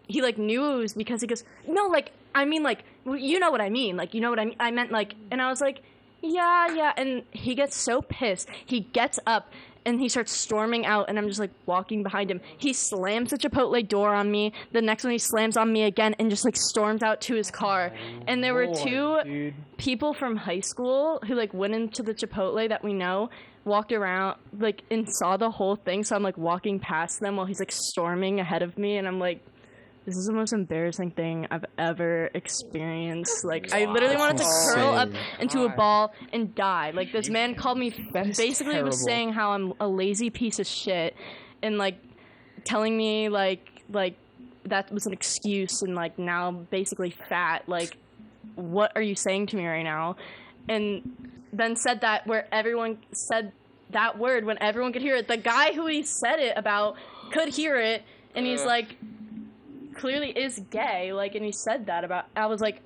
he, like, knew it was because he goes, no, like, I mean, like, you know what I mean. Like, you know what I mean? I meant, like, and I was like, yeah. And he gets so pissed. He gets up. And he starts storming out, and I'm just, like, walking behind him. He slams the Chipotle door on me. The next one, he slams on me again and just, like, storms out to his car. And there were two people from high school who, like, went into the Chipotle that we know, walked around, like, and saw the whole thing. So I'm, like, walking past them while he's, like, storming ahead of me. And I'm, like, this is the most embarrassing thing I've ever experienced. Like, I literally wanted to curl up into a ball and die. Like, this man called me, basically was saying how I'm a lazy piece of shit, and, like, telling me, like, that was an excuse, and, like, now I'm basically fat. Like, what are you saying to me right now? And then said that where everyone said that word when everyone could hear it. The guy who he said it about could hear it, and he's like... clearly is gay, like, and he said that about, I was like,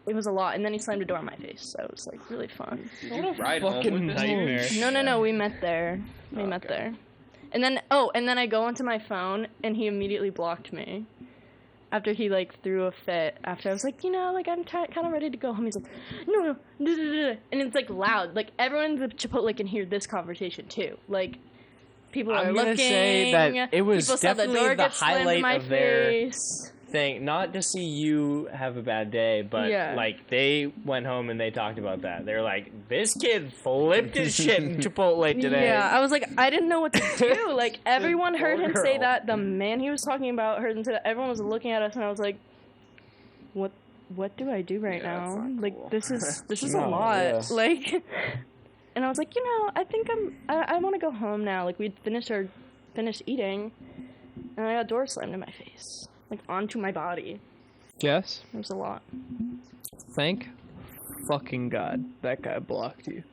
it was a lot, and then he slammed a door in my face, so it was, like, really fun. Did you ride home with this? No, we met there. We met there. And then, I go onto my phone, and he immediately blocked me. After he, like, threw a fit, after I was like, you know, like, I'm kind of ready to go home. He's like, no, and it's, like, loud. Like, everyone in the Chipotle can hear this conversation, too. Like, people are looking. I'm gonna say that it was definitely the highlight of their thing, not to see you have a bad day, but Yeah. like they went home and they talked about that. They're like, this kid flipped his shit in Chipotle today. Yeah, I was like, I didn't know what to do. Like, everyone heard poor him say girl. that. The man he was talking about heard him say that. Everyone was looking at us, and I was like, what do I do right that's now? not Like, cool. this is a No, lot. yeah. Like, and I was like, I think I want to go home now. Like, we'd finished eating, and I got a door slammed in my face, like, onto my body. Jess, It was a lot. thank fucking God that guy blocked you.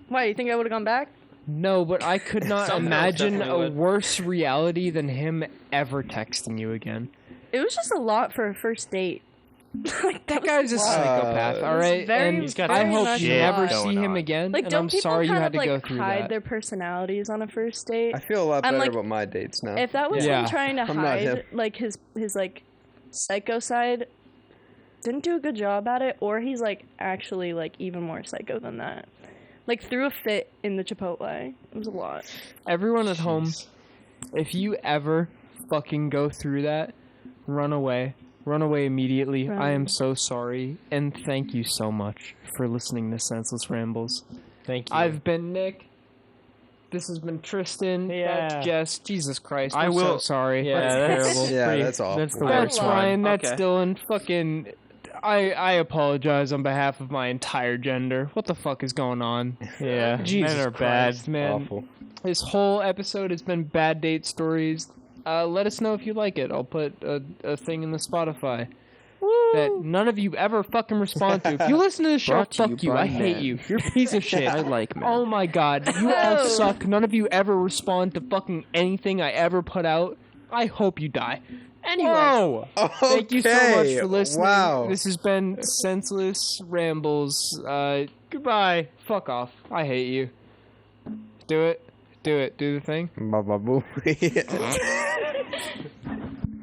Why, you think I would have gone back? No, but I could not Some girls imagine definitely a would. worse reality than him ever texting you again. It was just a lot for a first date. Like, That guy's a was lot. psychopath, It all was right? very- And He's got I very hope much you a never lot. see him again, Like, and don't I'm people sorry you kind had of to go like through hide that. their personalities on a first date? I feel a lot I'm better like- about my dates now. If that was Yeah. him trying to I'm not him. hide like his like psycho side, didn't do a good job at it, or he's like actually like even more psycho than that. Like threw a fit in the Chipotle. It was a lot. Everyone at home, if you ever fucking go through that, run away. Run away immediately. Run. I am so sorry, and thank you so much for listening to Senseless Rambles. Thank you. I've been Nick. This has been Tristan. Yeah. That's Jess. Jesus Christ. I I'm will- so sorry. Yeah, that's that's- terrible. Yeah, pretty- that's awful. That's the That's worst one. Ryan. That's Okay. Dylan. Fucking. I apologize on behalf of my entire gender. What the fuck is going on? Yeah, Jesus men are Christ, bad. man. Awful. This whole episode has been bad date stories. Let us know if you like it. I'll put a thing in the Spotify that none of you ever fucking respond to. If you listen to the show, Brought to you fuck you. by I hate men. you. You're a piece of shit. I like men. Oh my god, you all suck. None of you ever respond to fucking anything I ever put out. I hope you die. Anyway, Whoa! thank you so much Okay, for listening. Wow. This has been Senseless Rambles. Goodbye. Fuck off. I hate you. Do it. Do it. Do the thing. Ba-ba-boo.